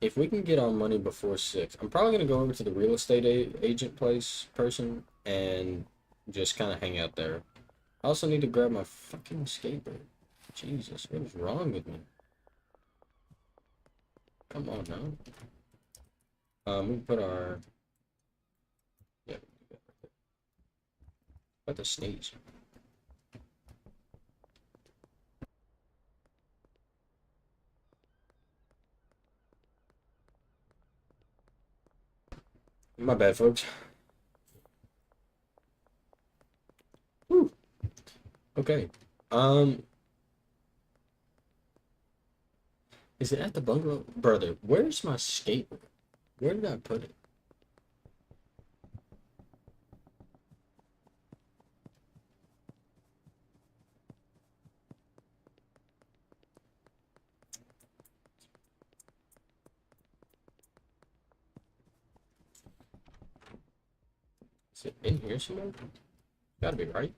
If we can get our money before 6, I'm probably gonna go over to the real estate agent person and just kind of hang out there. I also need to grab my fucking skateboard. Jesus, what is wrong with me? Come on now. We can put our... Yeah, about to sneeze. My bad, folks. Whew. Okay. Is it at the bungalow? Brother, where's my skateboard? Where did I put it? Is it in here somewhere? Gotta be, right?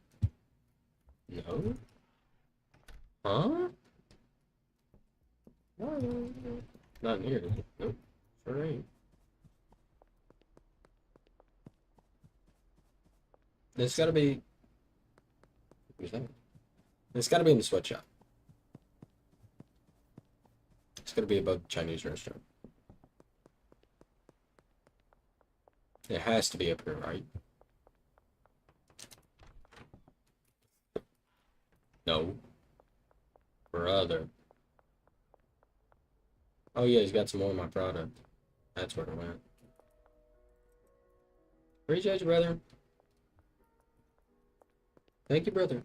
No? Huh? No. Not in here, is it? Nope. Sure ain't. This gotta be... Where's that? It's gotta be in the sweatshop. It's gotta be above the Chinese restaurant. It has to be up here, right? No. Brother. Oh yeah, he's got some more of my product. That's where it went. Appreciate you, brother. Thank you, brother.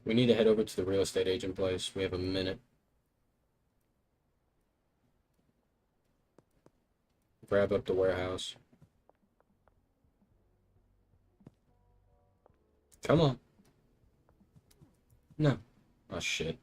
We need to head over to the real estate agent place. We have a minute. Grab up the warehouse. Come on. No. Oh, shit.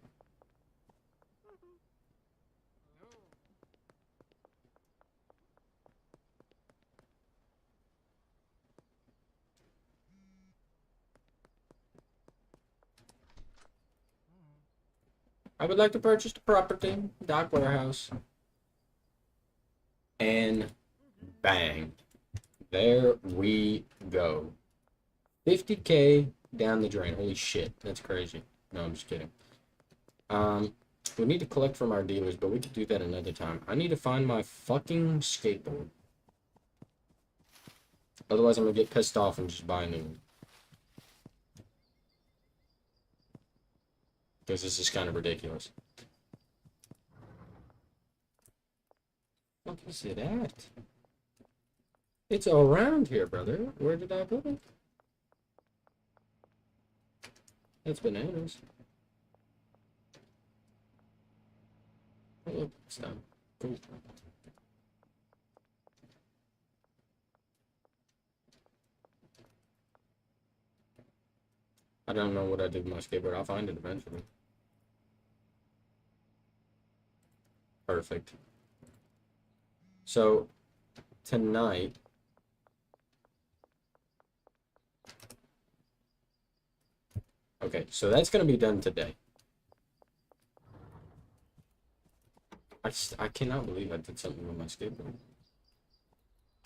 I would like to purchase the property, dock warehouse. And bang. There we go. 50K down the drain. Holy shit. That's crazy. No, I'm just kidding. We need to collect from our dealers, but we could do that another time. I need to find my fucking skateboard. Otherwise, I'm gonna get pissed off and just buy a new one. Because this is kind of ridiculous. What is it at? It's around here, brother. Where did I put it? That's bananas. Oh, look, it's done. Cool. I don't know what I did with my skateboard. I'll find it eventually. Perfect. So, tonight... Okay, so that's going to be done today. I cannot believe I did something with my skateboard.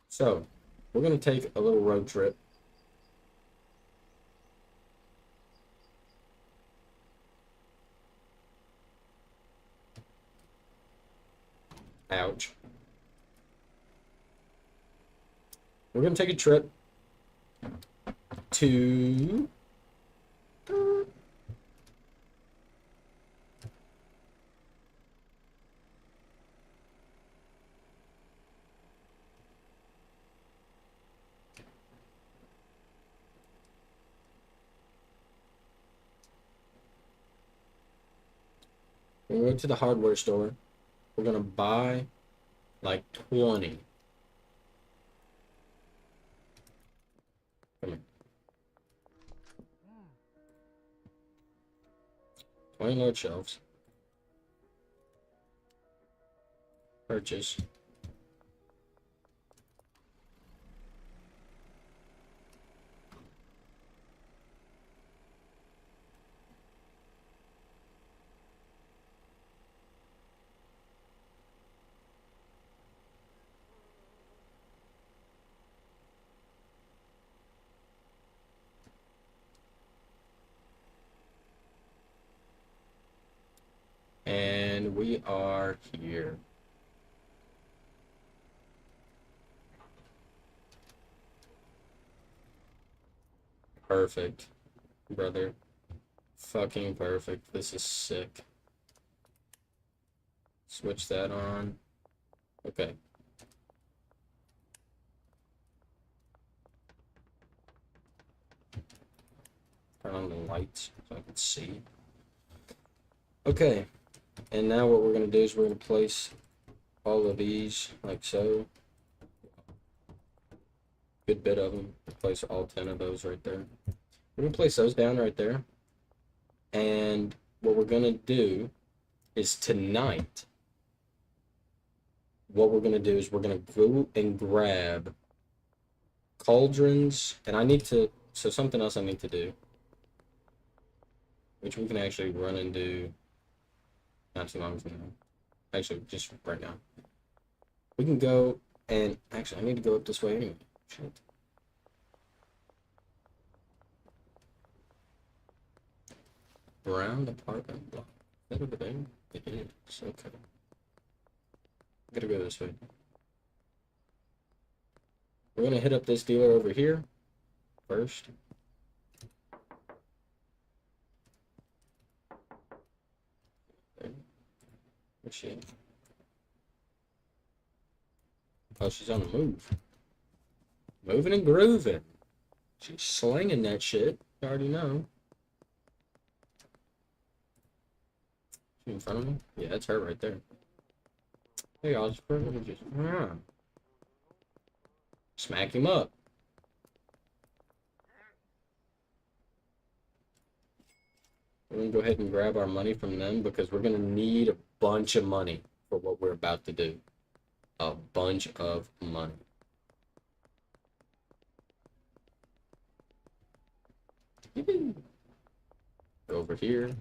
So, we're going to take a little road trip. Ouch. We're going to take a trip to... We're going to the hardware store. We're going to buy like 20. Come here. 20 load shelves. Purchase. And we are here. Perfect, brother. Fucking perfect. This is sick. Switch that on. Okay. Turn on the lights so I can see. Okay. And now what we're going to do is we're going to place all of these like so. Good bit of them. Place all 10 of those right there. We're going to place those down right there. And what we're gonna do is tonight, what we're gonna do is we're gonna go and grab cauldrons, and I need to, so something else I need to do, which we can actually run and do not too long from now. Actually, just right now. We can go and, actually, I need to go up this way anyway. Shit. Brown apartment block. Is that over there? It is. Okay. I gotta go this way. We're gonna hit up this dealer over here first. Where's she at? Oh, she's on the move. Moving and grooving. She's slinging that shit. You already know. She in front of me? Yeah, that's her right there. Hey, Oscar, let me just... Smack him up. We're gonna go ahead and grab our money from them because we're gonna need a bunch of money for what we're about to do. A bunch of money. Go over here.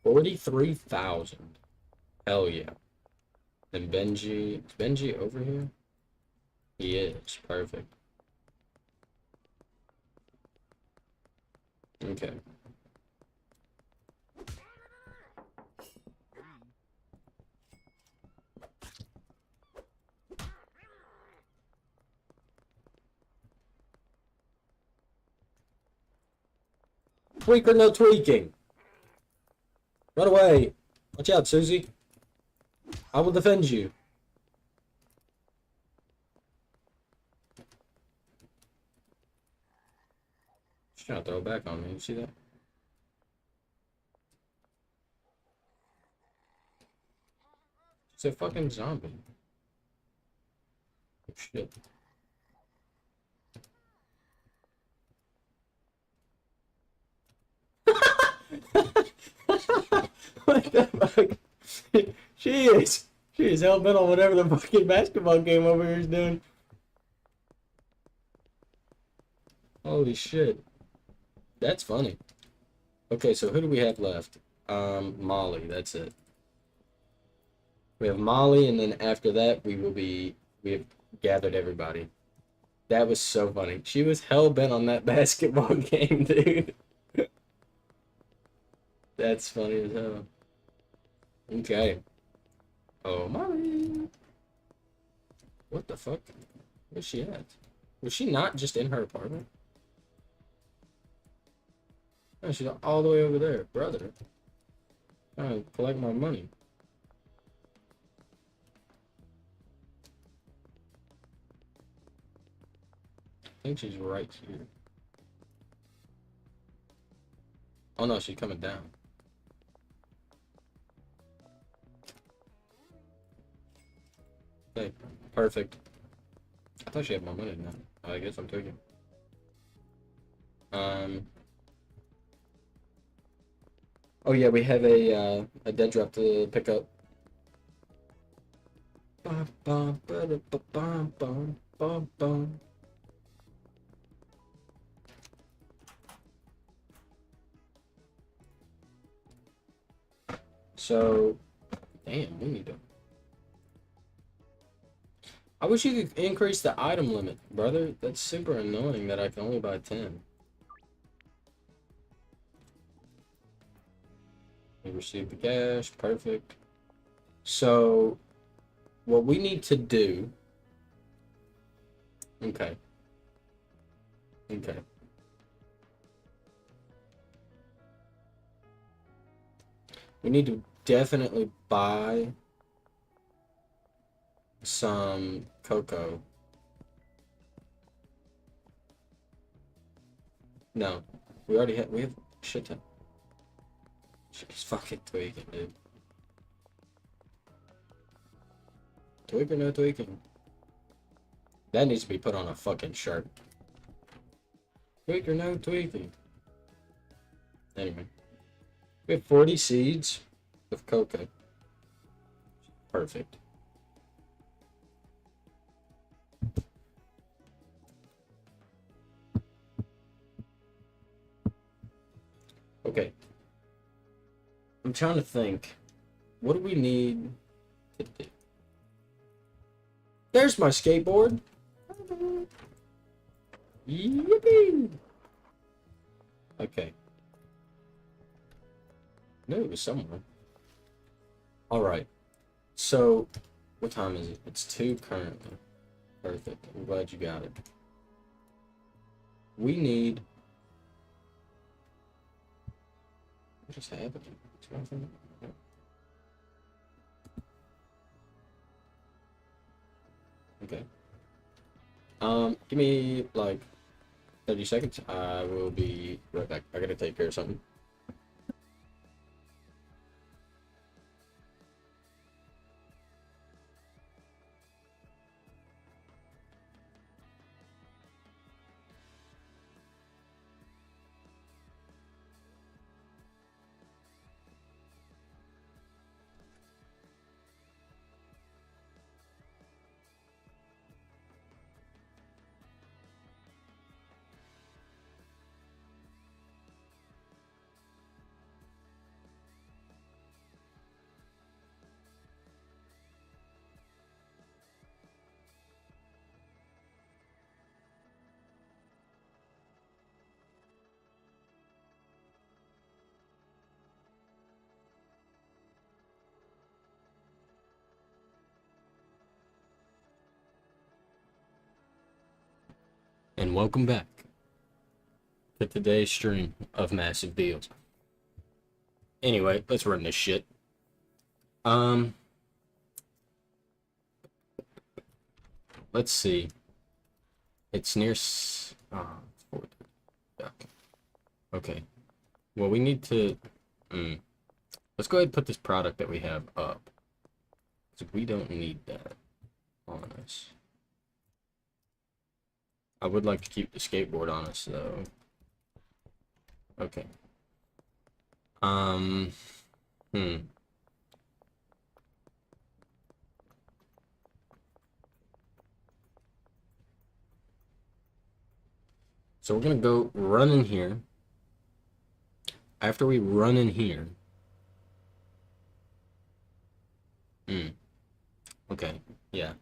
43,000. Hell yeah. And Benji, is Benji over here? He is. Perfect. Okay. Tweak or no tweaking? Run away. Watch out, Susie. I will defend you. She's trying to throw it back on me. You see that? It's a fucking zombie. Oh, shit. What the fuck? She is hell bent on whatever the fucking basketball game over here is doing. Holy shit. That's funny. Okay, so who do we have left? Molly, that's it. We have Molly, and then after that we have gathered everybody. That was so funny. She was hell bent on that basketball game, dude. That's funny as hell. Okay. Oh, Molly. What the fuck? Where's she at? Was she not just in her apartment? No, she's all the way over there, brother. Trying to collect my money. I think she's right here. Oh no, she's coming down. Okay, perfect. I thought she had more money than that. I guess I'm taking. Oh yeah, we have a dead drop to pick up. Bum, bum, ba-da, bum, bum, bum, bum. So, damn, we need to. I wish you could increase the item limit, brother. That's super annoying that I can only buy 10. We received the cash, perfect. So, what we need to do. Okay. Okay. We need to definitely buy some cocoa. No, we already have. We have shit ton. She's fucking tweaking, dude. Tweak or no tweaking? That needs to be put on a fucking shirt. Tweak or no tweaking? Anyway, we have 40 seeds of cocoa. Perfect. Okay. I'm trying to think. What do we need to do? There's my skateboard. Yippee! Okay. No, it was somewhere. Alright. So, what time is it? It's 2 currently. Perfect. I'm glad you got it. We need... What just happened? Okay. Give me, like, 30 seconds. I will be right back. I gotta take care of something. And welcome back to today's stream of Massive Deals. Anyway, let's run this shit. Let's see. It's near... Okay. Well, we need to... Let's go ahead and put this product that we have up. Because we don't need that on us. I would like to keep the skateboard on us, though. Okay. So we're gonna go run in here. After we run in here... Okay, yeah.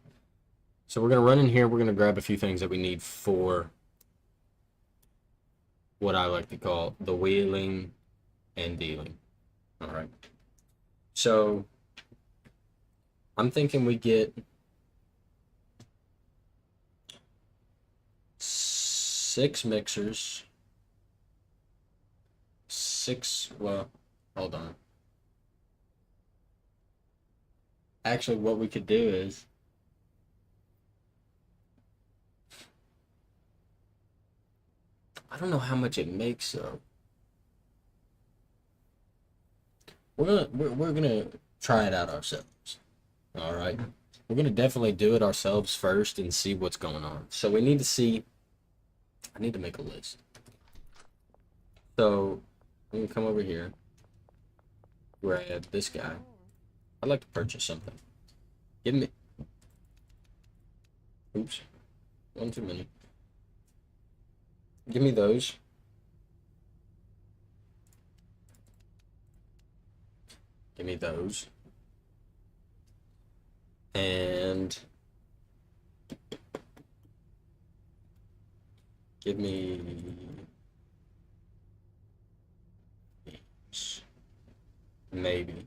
So we're gonna run in here, we're gonna grab a few things that we need for what I like to call the wheeling and dealing. Alright. So I'm thinking we get 6 mixers. 6, well, hold on. Actually, what we could do is I don't know how much it makes though. We're gonna try it out ourselves. All right, we're gonna definitely do it ourselves first and see what's going on. So we need to see. I need to make a list. So we can come over here, grab this guy. I'd like to purchase something. Give me. Oops, one too many. Give me those. Give me those. And give me these. Maybe.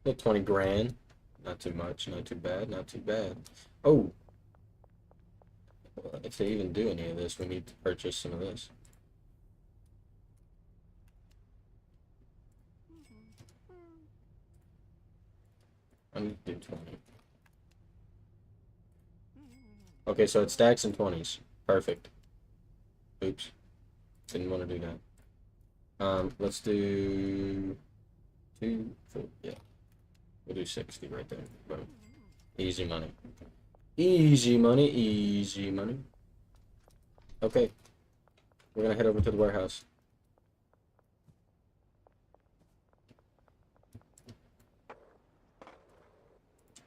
Well, 20 grand. Not too much, not too bad, not too bad. Oh. Well, if they even do any of this, we need to purchase some of this. I need to do 20. Okay, so it stacks in 20s. Perfect. Oops. Didn't want to do that. Let's do 2, 4, yeah. We'll do 60 right there. Boom. Easy money. Easy money, easy money. Okay. We're gonna head over to the warehouse.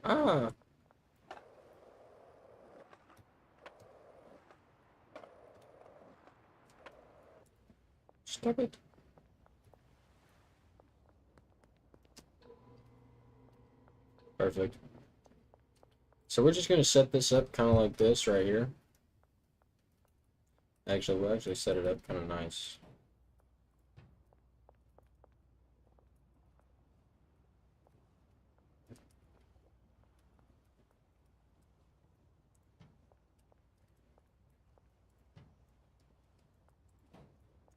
Ah! Stop it. Perfect. So we're just gonna set this up kind of like this right here. Actually, we'll actually set it up kind of nice.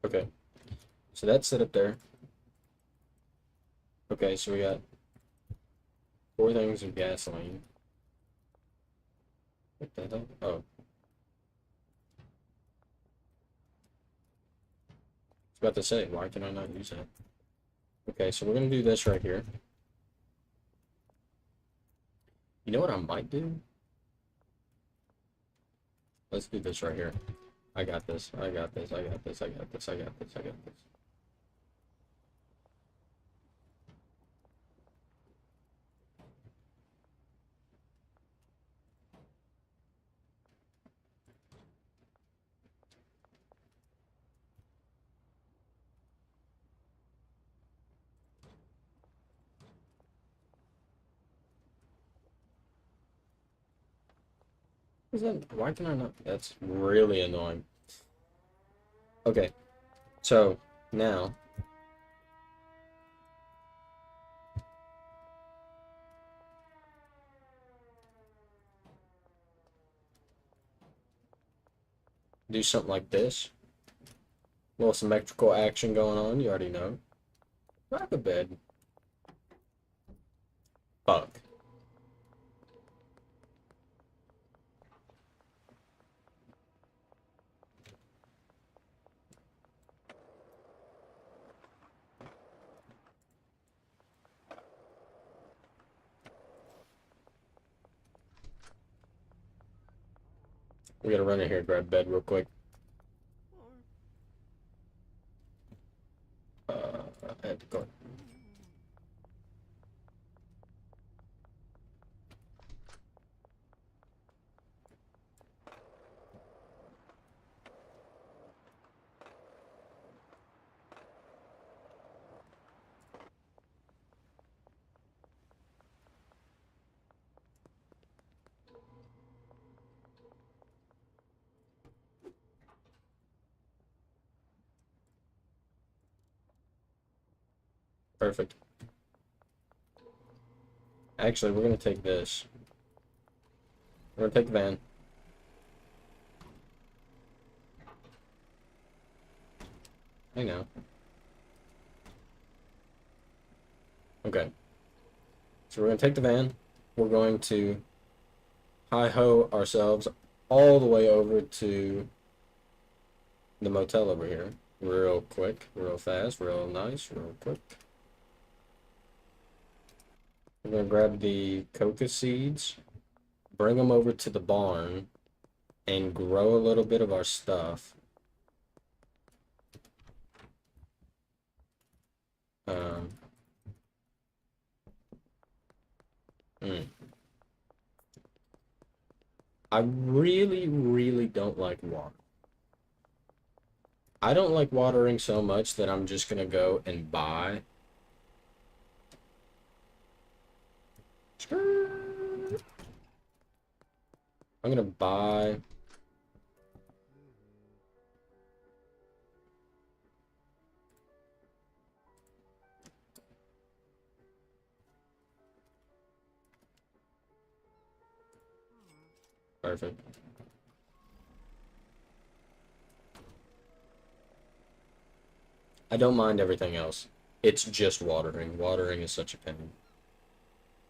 Okay. So that's set up there. Okay, so we got 4 things of gasoline. What the hell? Oh. I was about to say, why can I not use that? Okay, so we're gonna do this right here. You know what I might do? Let's do this right here. I got this. I got this. I got this. I got this. I got this. I got this. Is that, why can I not? That's really annoying. Okay, so now do something like this. A little symmetrical action going on, you already know. Rock a bed. Fuck. We gotta run in here and grab bed real quick. I have to go. Perfect. Actually, we're gonna take this. We're gonna take the van. I know. Okay. So we're gonna take the van. We're going to hi-ho ourselves all the way over to the motel over here. Real quick, real fast, real nice, real quick. We're gonna grab the coca seeds, bring them over to the barn, and grow a little bit of our stuff. Um, mm. I really, really don't like water. I don't like watering so much that I'm just gonna go and buy. I'm gonna buy. Perfect. I don't mind everything else. It's just watering. Watering is such a pain.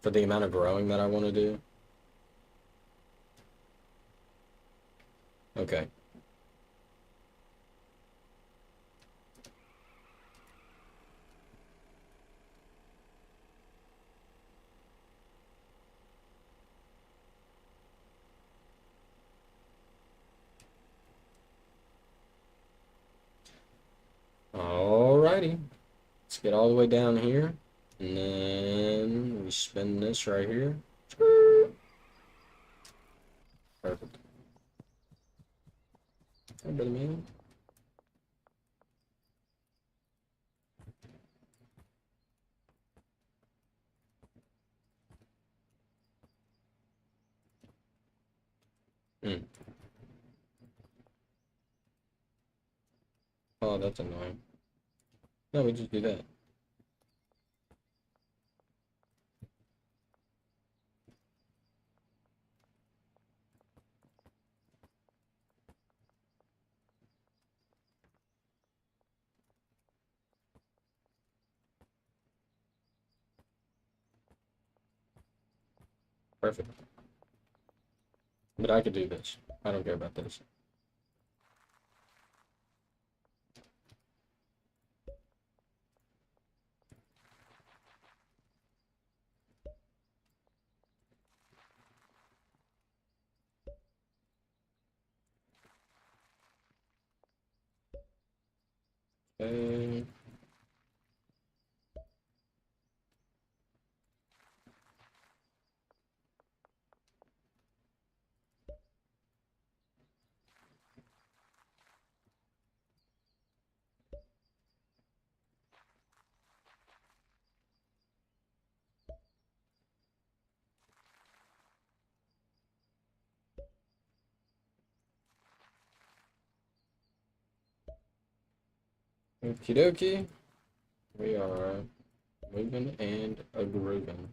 For the amount of growing that I want to do. Okay. Let's get all the way down here. And then we spin this right here. Perfect. Hey, brother man. Hmm. Oh, that's annoying. No, we just do that. Perfect. But I could do this. I don't care about this. Okay. Okie dokie. We are moving and a grooving.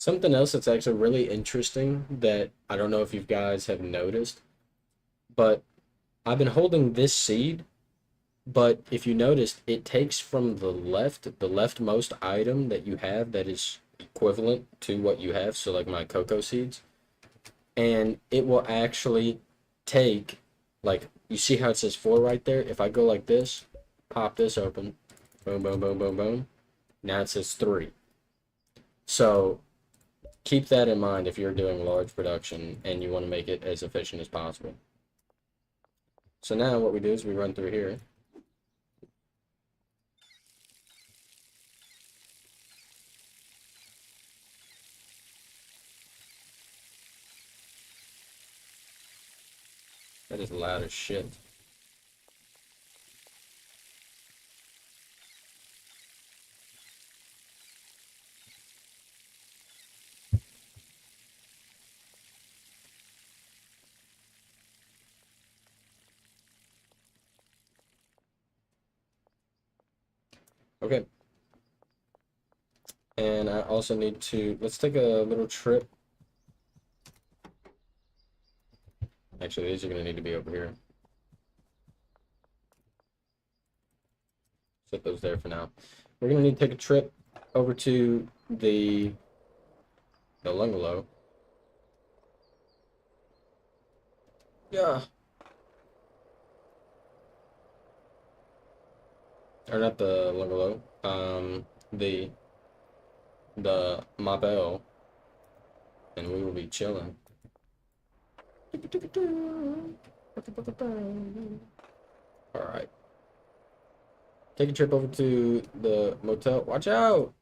Something else that's actually really interesting that I don't know if you guys have noticed, but I've been holding this seed, but if you noticed, it takes from the leftmost item that you have that is equivalent to what you have, so like my cocoa seeds, and it will actually take, like, you see how it says 4 right there? If I go like this, pop this open, boom, boom, boom, boom, boom, now it says 3. So keep that in mind if you're doing large production and you want to make it as efficient as possible. So now what we do is we run through here. That is loud as shit. Okay. And I also need to, let's take a little trip. Actually, these are going to need to be over here. Set those there for now. We're going to need to take a trip over to the Lungalow. Yeah. Or not the Lungalow. The Mabel. And we will be chilling. Alright. Take a trip over to the motel. Watch out!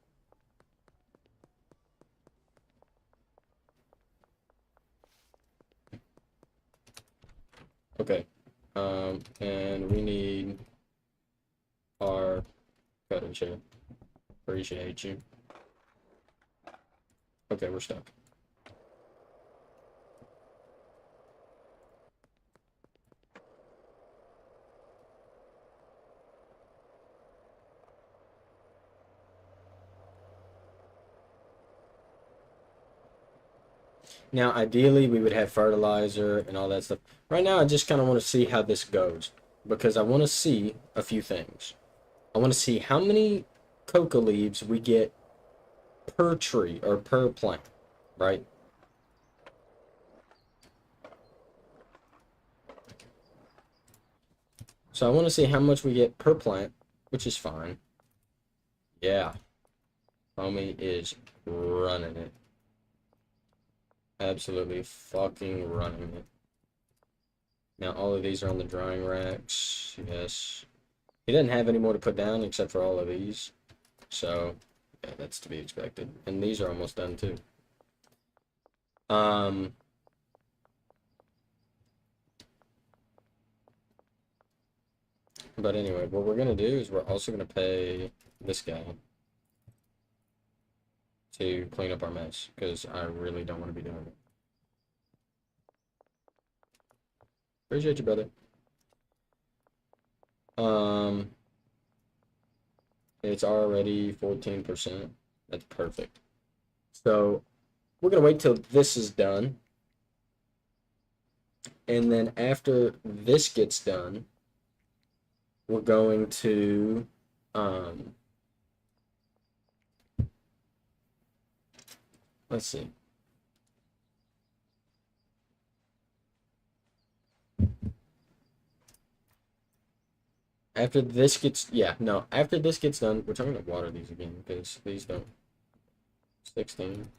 Okay. And we need our cutter chair. Appreciate you. Okay, we're stuck. Now, ideally, we would have fertilizer and all that stuff. Right now, I just kind of want to see how this goes because I want to see a few things. I want to see how many coca leaves we get per tree or per plant, right? So I want to see how much we get per plant, which is fine. Yeah. Homie is running it. Absolutely fucking running it. Now all of these are on the drying racks. Yes. He doesn't have any more to put down except for all of these. So, yeah, that's to be expected. And these are almost done too. But anyway, what we're gonna do is we're also gonna pay this guy to clean up our mess, because I really don't want to be doing it. Appreciate you, brother. It's already 14%. That's perfect. So we're gonna wait till this is done. And then after this gets done, we're going to let's see. After this gets, yeah, no, after this gets done, we're trying to water these again because these don't. 16.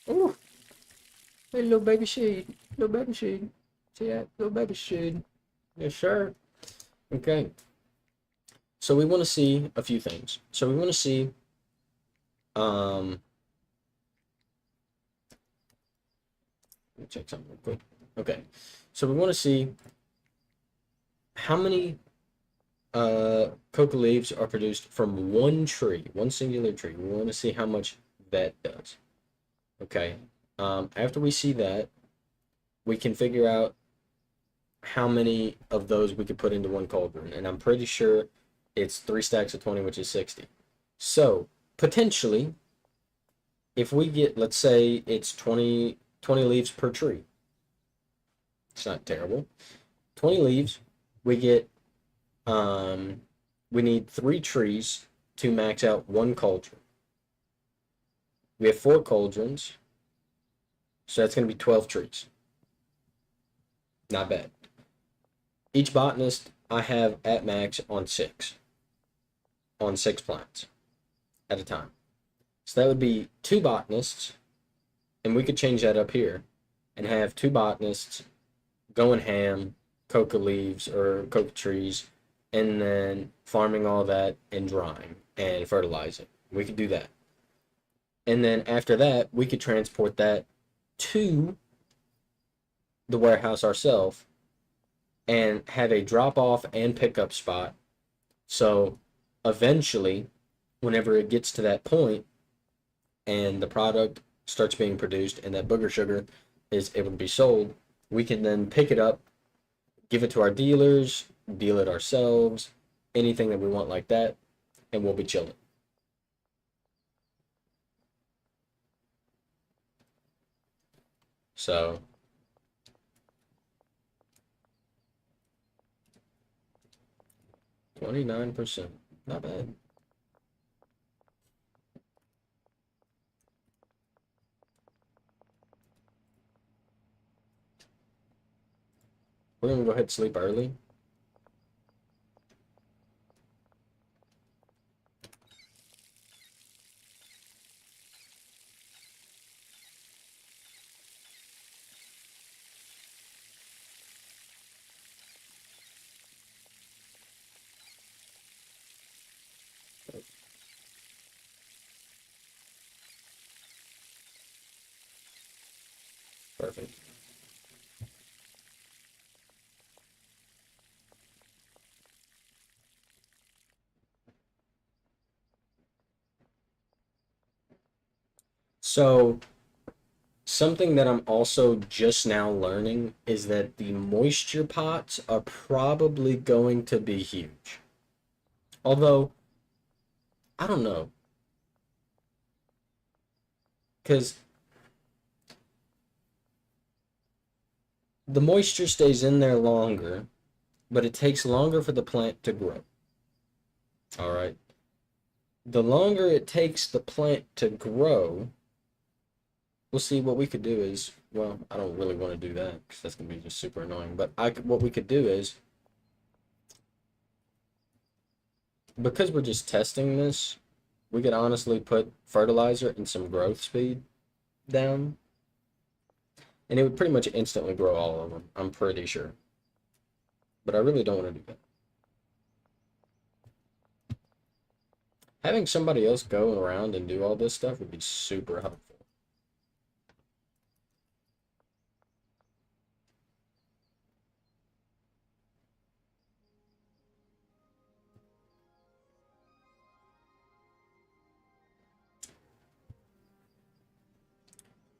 Ooh, hey, little baby shade, little baby shade. See that, little baby shade. Yes, sir. Okay. So we want to see a few things. So we want to see, let me check something real quick. Okay. So we want to see how many coca leaves are produced from one tree, one singular tree. We want to see how much that does. Okay. After we see that, we can figure out how many of those we could put into one cauldron. And I'm pretty sure it's 3 stacks of 20, which is 60. So, potentially, if we get, let's say it's 20 leaves per tree. It's not terrible. 20 leaves, we get, we need 3 trees to max out 1 cauldron. We have 4 cauldrons, so that's going to be 12 trees. Not bad. Each botanist I have at max on 6 plants at a time. So that would be 2 botanists, and we could change that up here and have 2 botanists going ham, coca leaves or coca trees, and then farming all that and drying and fertilizing. We could do that. And then after that, we could transport that to the warehouse ourselves and have a drop off and pickup spot. So eventually, whenever it gets to that point and the product starts being produced and that booger sugar is able to be sold, we can then pick it up, give it to our dealers, deal it ourselves, anything that we want like that, and we'll be chilling. So 29%, not bad. We're gonna go ahead and sleep early. Perfect. So something that I'm also just now learning is that the moisture pots are probably going to be huge. Although, I don't know. because the moisture stays in there longer, but it takes longer for the plant to grow. All right. The longer it takes the plant to grow, we'll see what we could do is, well, I don't really want to do that because that's going to be just super annoying. But what we could do is, because we're just testing this, we could honestly put fertilizer and some growth speed down, and it would pretty much instantly grow all of them. I'm pretty sure. But I really don't want to do that. Having somebody else go around and do all this stuff would be super helpful.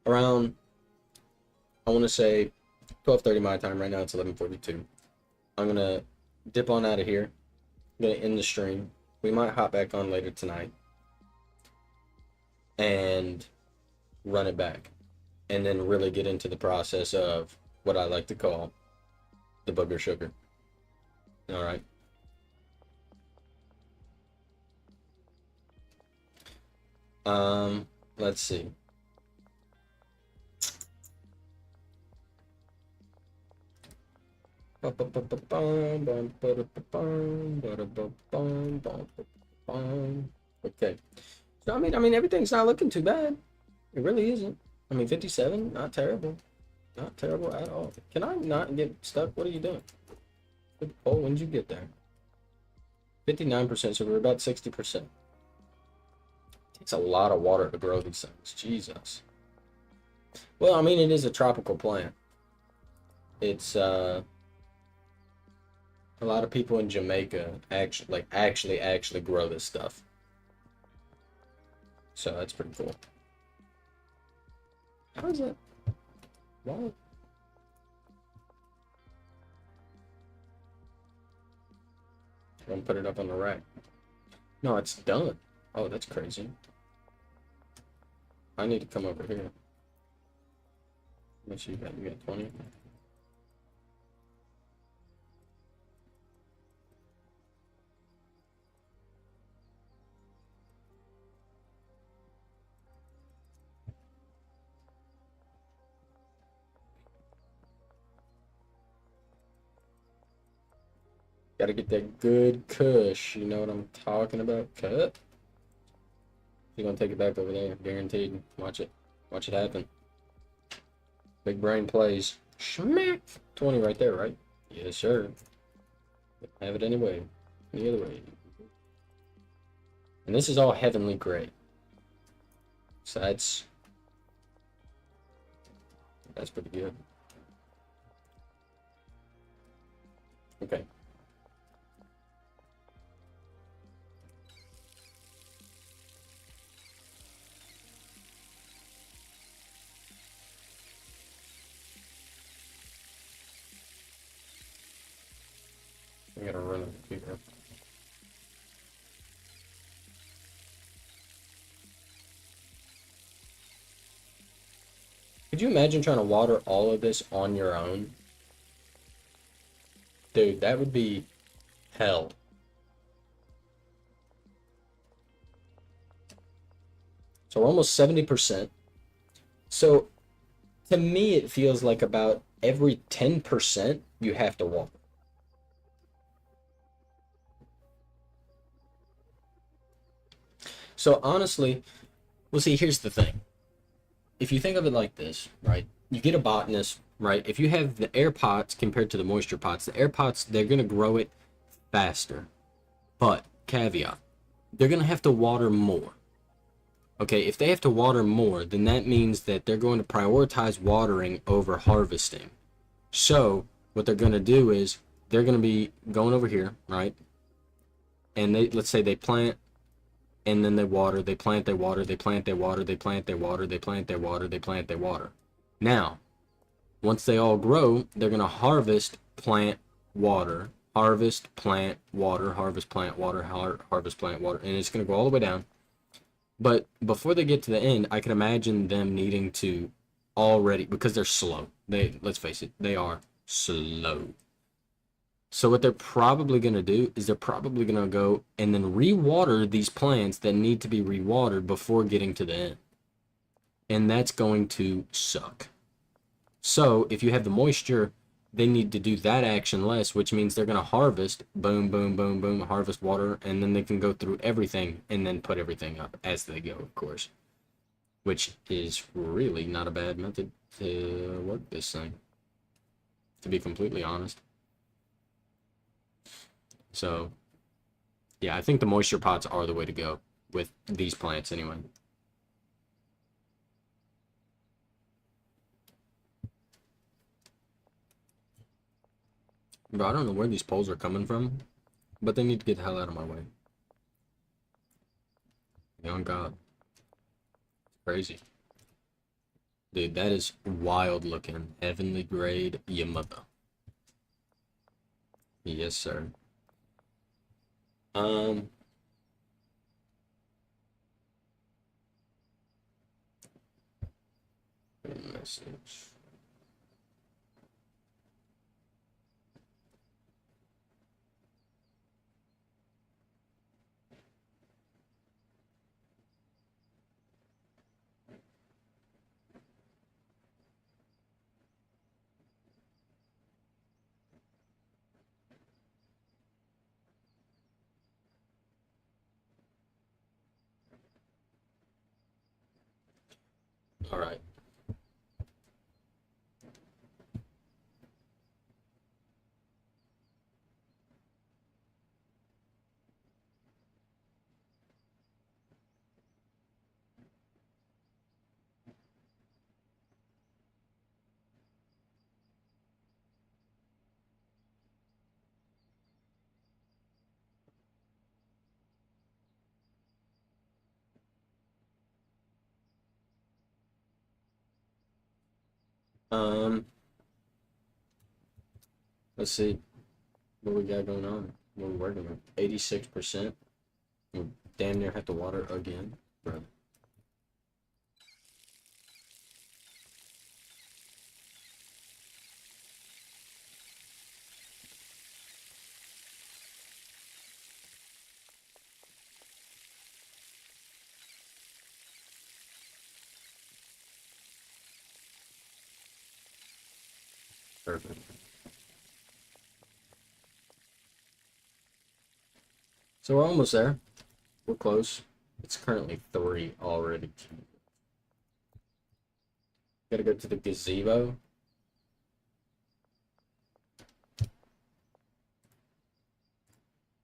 Around, I want to say 12:30 my time. Right now it's 11:42. I'm gonna dip on out of here. I'm gonna end the stream. We might hop back on later tonight and run it back, and then really get into the process of what I like to call the booger sugar. All right. Let's see. Okay. So I mean everything's not looking too bad. It really isn't. I mean 57, not terrible. Not terrible at all. Can I not get stuck? What are you doing? Oh, when did you get there? 59%, so we're about 60%. Takes a lot of water to grow these things. Jesus. Well, I mean it is a tropical plant. It's a lot of people in Jamaica actually grow this stuff. So that's pretty cool. How is it? Why? I'm gonna put it up on the rack. No, it's done. Oh, that's crazy. I need to come over here. How much you got? You got 20? Gotta get that good kush. You know what I'm talking about? Cut. You're gonna take it back over there, guaranteed. Watch it. Watch it happen. Big brain plays. Schmack! 20 right there, right? Yes, sir. Have it anyway. Any other way. And this is all heavenly gray. So that's pretty good. Okay. I gotta run it here. Could you imagine trying to water all of this on your own? Dude, that would be hell. So we're almost 70%. So to me, it feels like about every 10% you have to water. So honestly, well, see, here's the thing. If you think of it like this, right? You get a botanist, right? If you have the air pots compared to the moisture pots, the air pots, they're going to grow it faster. But, caveat, they're going to have to water more. Okay, if they have to water more, then that means that they're going to prioritize watering over harvesting. So, what they're going to do is, they're going to be going over here, right? And let's say they plant, and then they water, they plant, they water, they plant, they water, they plant, they water, they plant, they water, they plant, they water. Now, once they all grow, they're going to harvest, plant, water, harvest, plant, water, harvest, plant, water, harvest, plant, water, and it's going to go all the way down. But before they get to the end, I can imagine them needing to already, because they're slow. Let's face it, they are slow. So what they're probably going to do is they're probably going to go and then rewater these plants that need to be rewatered before getting to the end. And that's going to suck. So if you have the moisture, they need to do that action less, which means they're going to harvest, boom, boom, boom, boom, harvest water, and then they can go through everything and then put everything up as they go, of course. Which is really not a bad method to work this thing, to be completely honest. So, yeah, I think the moisture pots are the way to go with these plants anyway. Bro, I don't know where these poles are coming from, but they need to get the hell out of my way. Young God. Crazy. Dude, that is wild looking. Heavenly grade Yamada. Yes, sir. Message. All right. Um, let's see what we got going on. What we're working with. 86%. We damn near have to water again, bro. Perfect. So we're almost there. We're close. It's currently 3 already. Gotta go to the gazebo.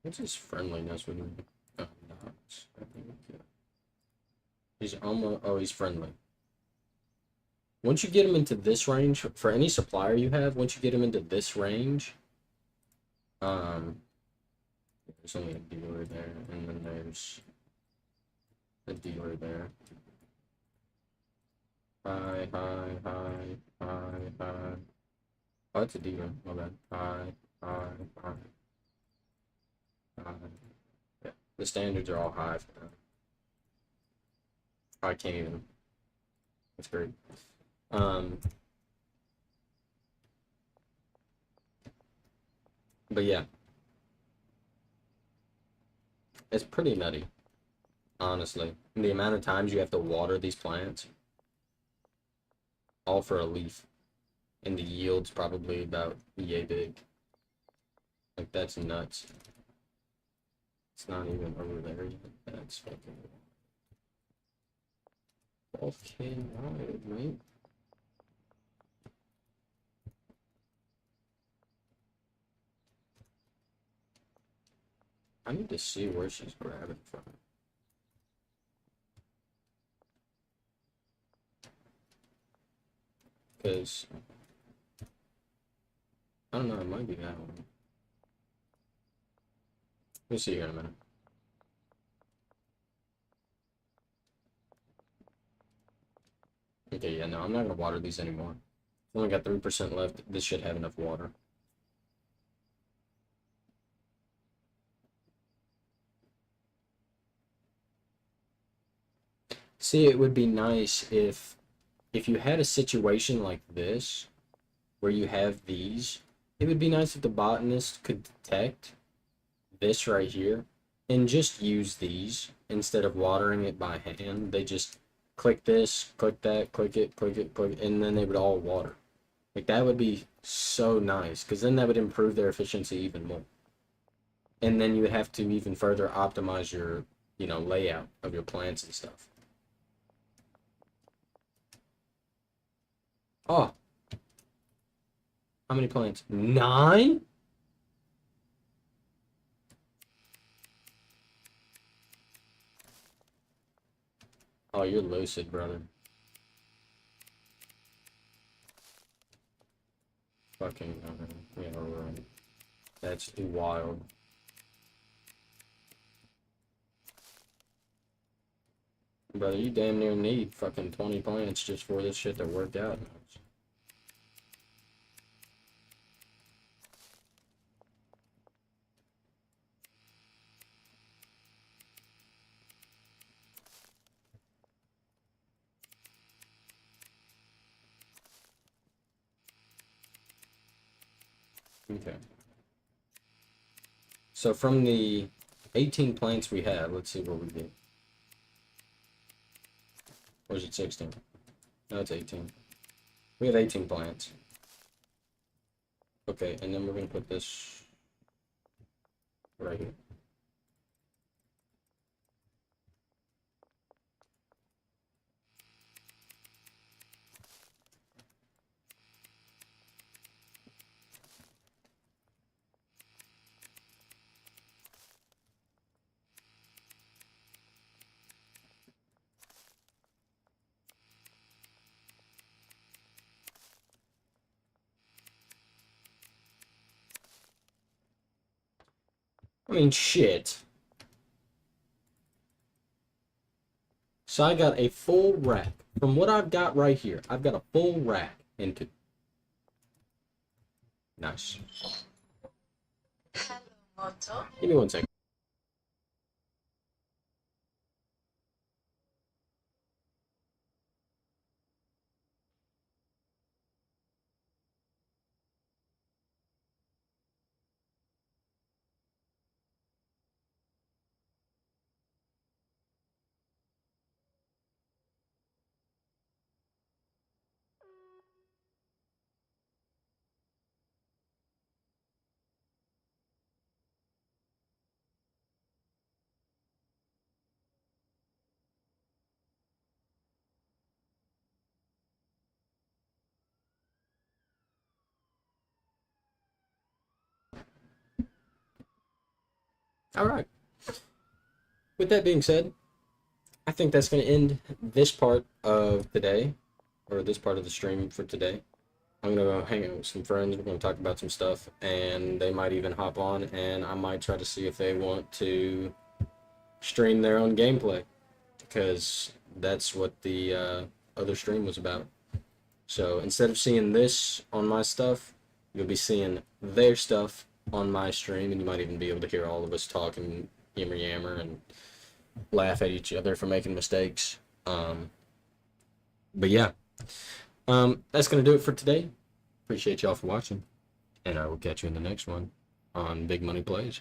What's his friendliness with me? Oh, no. I think, yeah. He's almost. Oh, he's friendly. Once you get him into this range, for any supplier you have, once you get him into this range, there's only a dealer there, and then there's a dealer there. Hi, hi, hi, hi, hi. Oh, it's a dealer. My bad. Hi, hi, hi, hi. Yeah, the standards are all high for that. I can't even. That's great. But yeah, it's pretty nutty, honestly. And the amount of times you have to water these plants, all for a leaf, and the yield's probably about yay big. Like, that's nuts. It's not even over there yet. That's fucking 12K wide, right? I need to see where she's grabbing from. Because, I don't know, it might be that one. We'll see here in a minute. Okay, yeah, no, I'm not gonna water these anymore. Only got 3% left. This should have enough water. See, it would be nice if you had a situation like this where you have these, it would be nice if the botanist could detect this right here and just use these instead of watering it by hand. They just click this, click that, click it, click it, and then they would all water. Like that would be so nice because then that would improve their efficiency even more. And then you would have to even further optimize your, layout of your plants and stuff. Oh, how many plants? 9? Oh, you're lucid, brother. Fucking, yeah, right. That's wild. Brother, you damn near need fucking 20 plants just for this shit to work out. Okay. So from the 18 plants we have, let's see what we get. Or is it 16? No, it's 18. We have 18 plants. Okay, and then we're gonna put this right here. I mean, shit. So I got a full rack. From what I've got right here, I've got a full rack into. Nice. Give me 1 second. All right. With that being said, I think that's going to end this part of the day, or this part of the stream for today. I'm going to go hang out with some friends. We're going to talk about some stuff, and they might even hop on, and I might try to see if they want to stream their own gameplay, because that's what the other stream was about. So instead of seeing this on my stuff, you'll be seeing their stuff on my stream, and you might even be able to hear all of us talk and yammer and laugh at each other for making mistakes. But yeah, that's gonna do it for today. Appreciate y'all for watching, and I will catch you in the next one on Big Money Plays.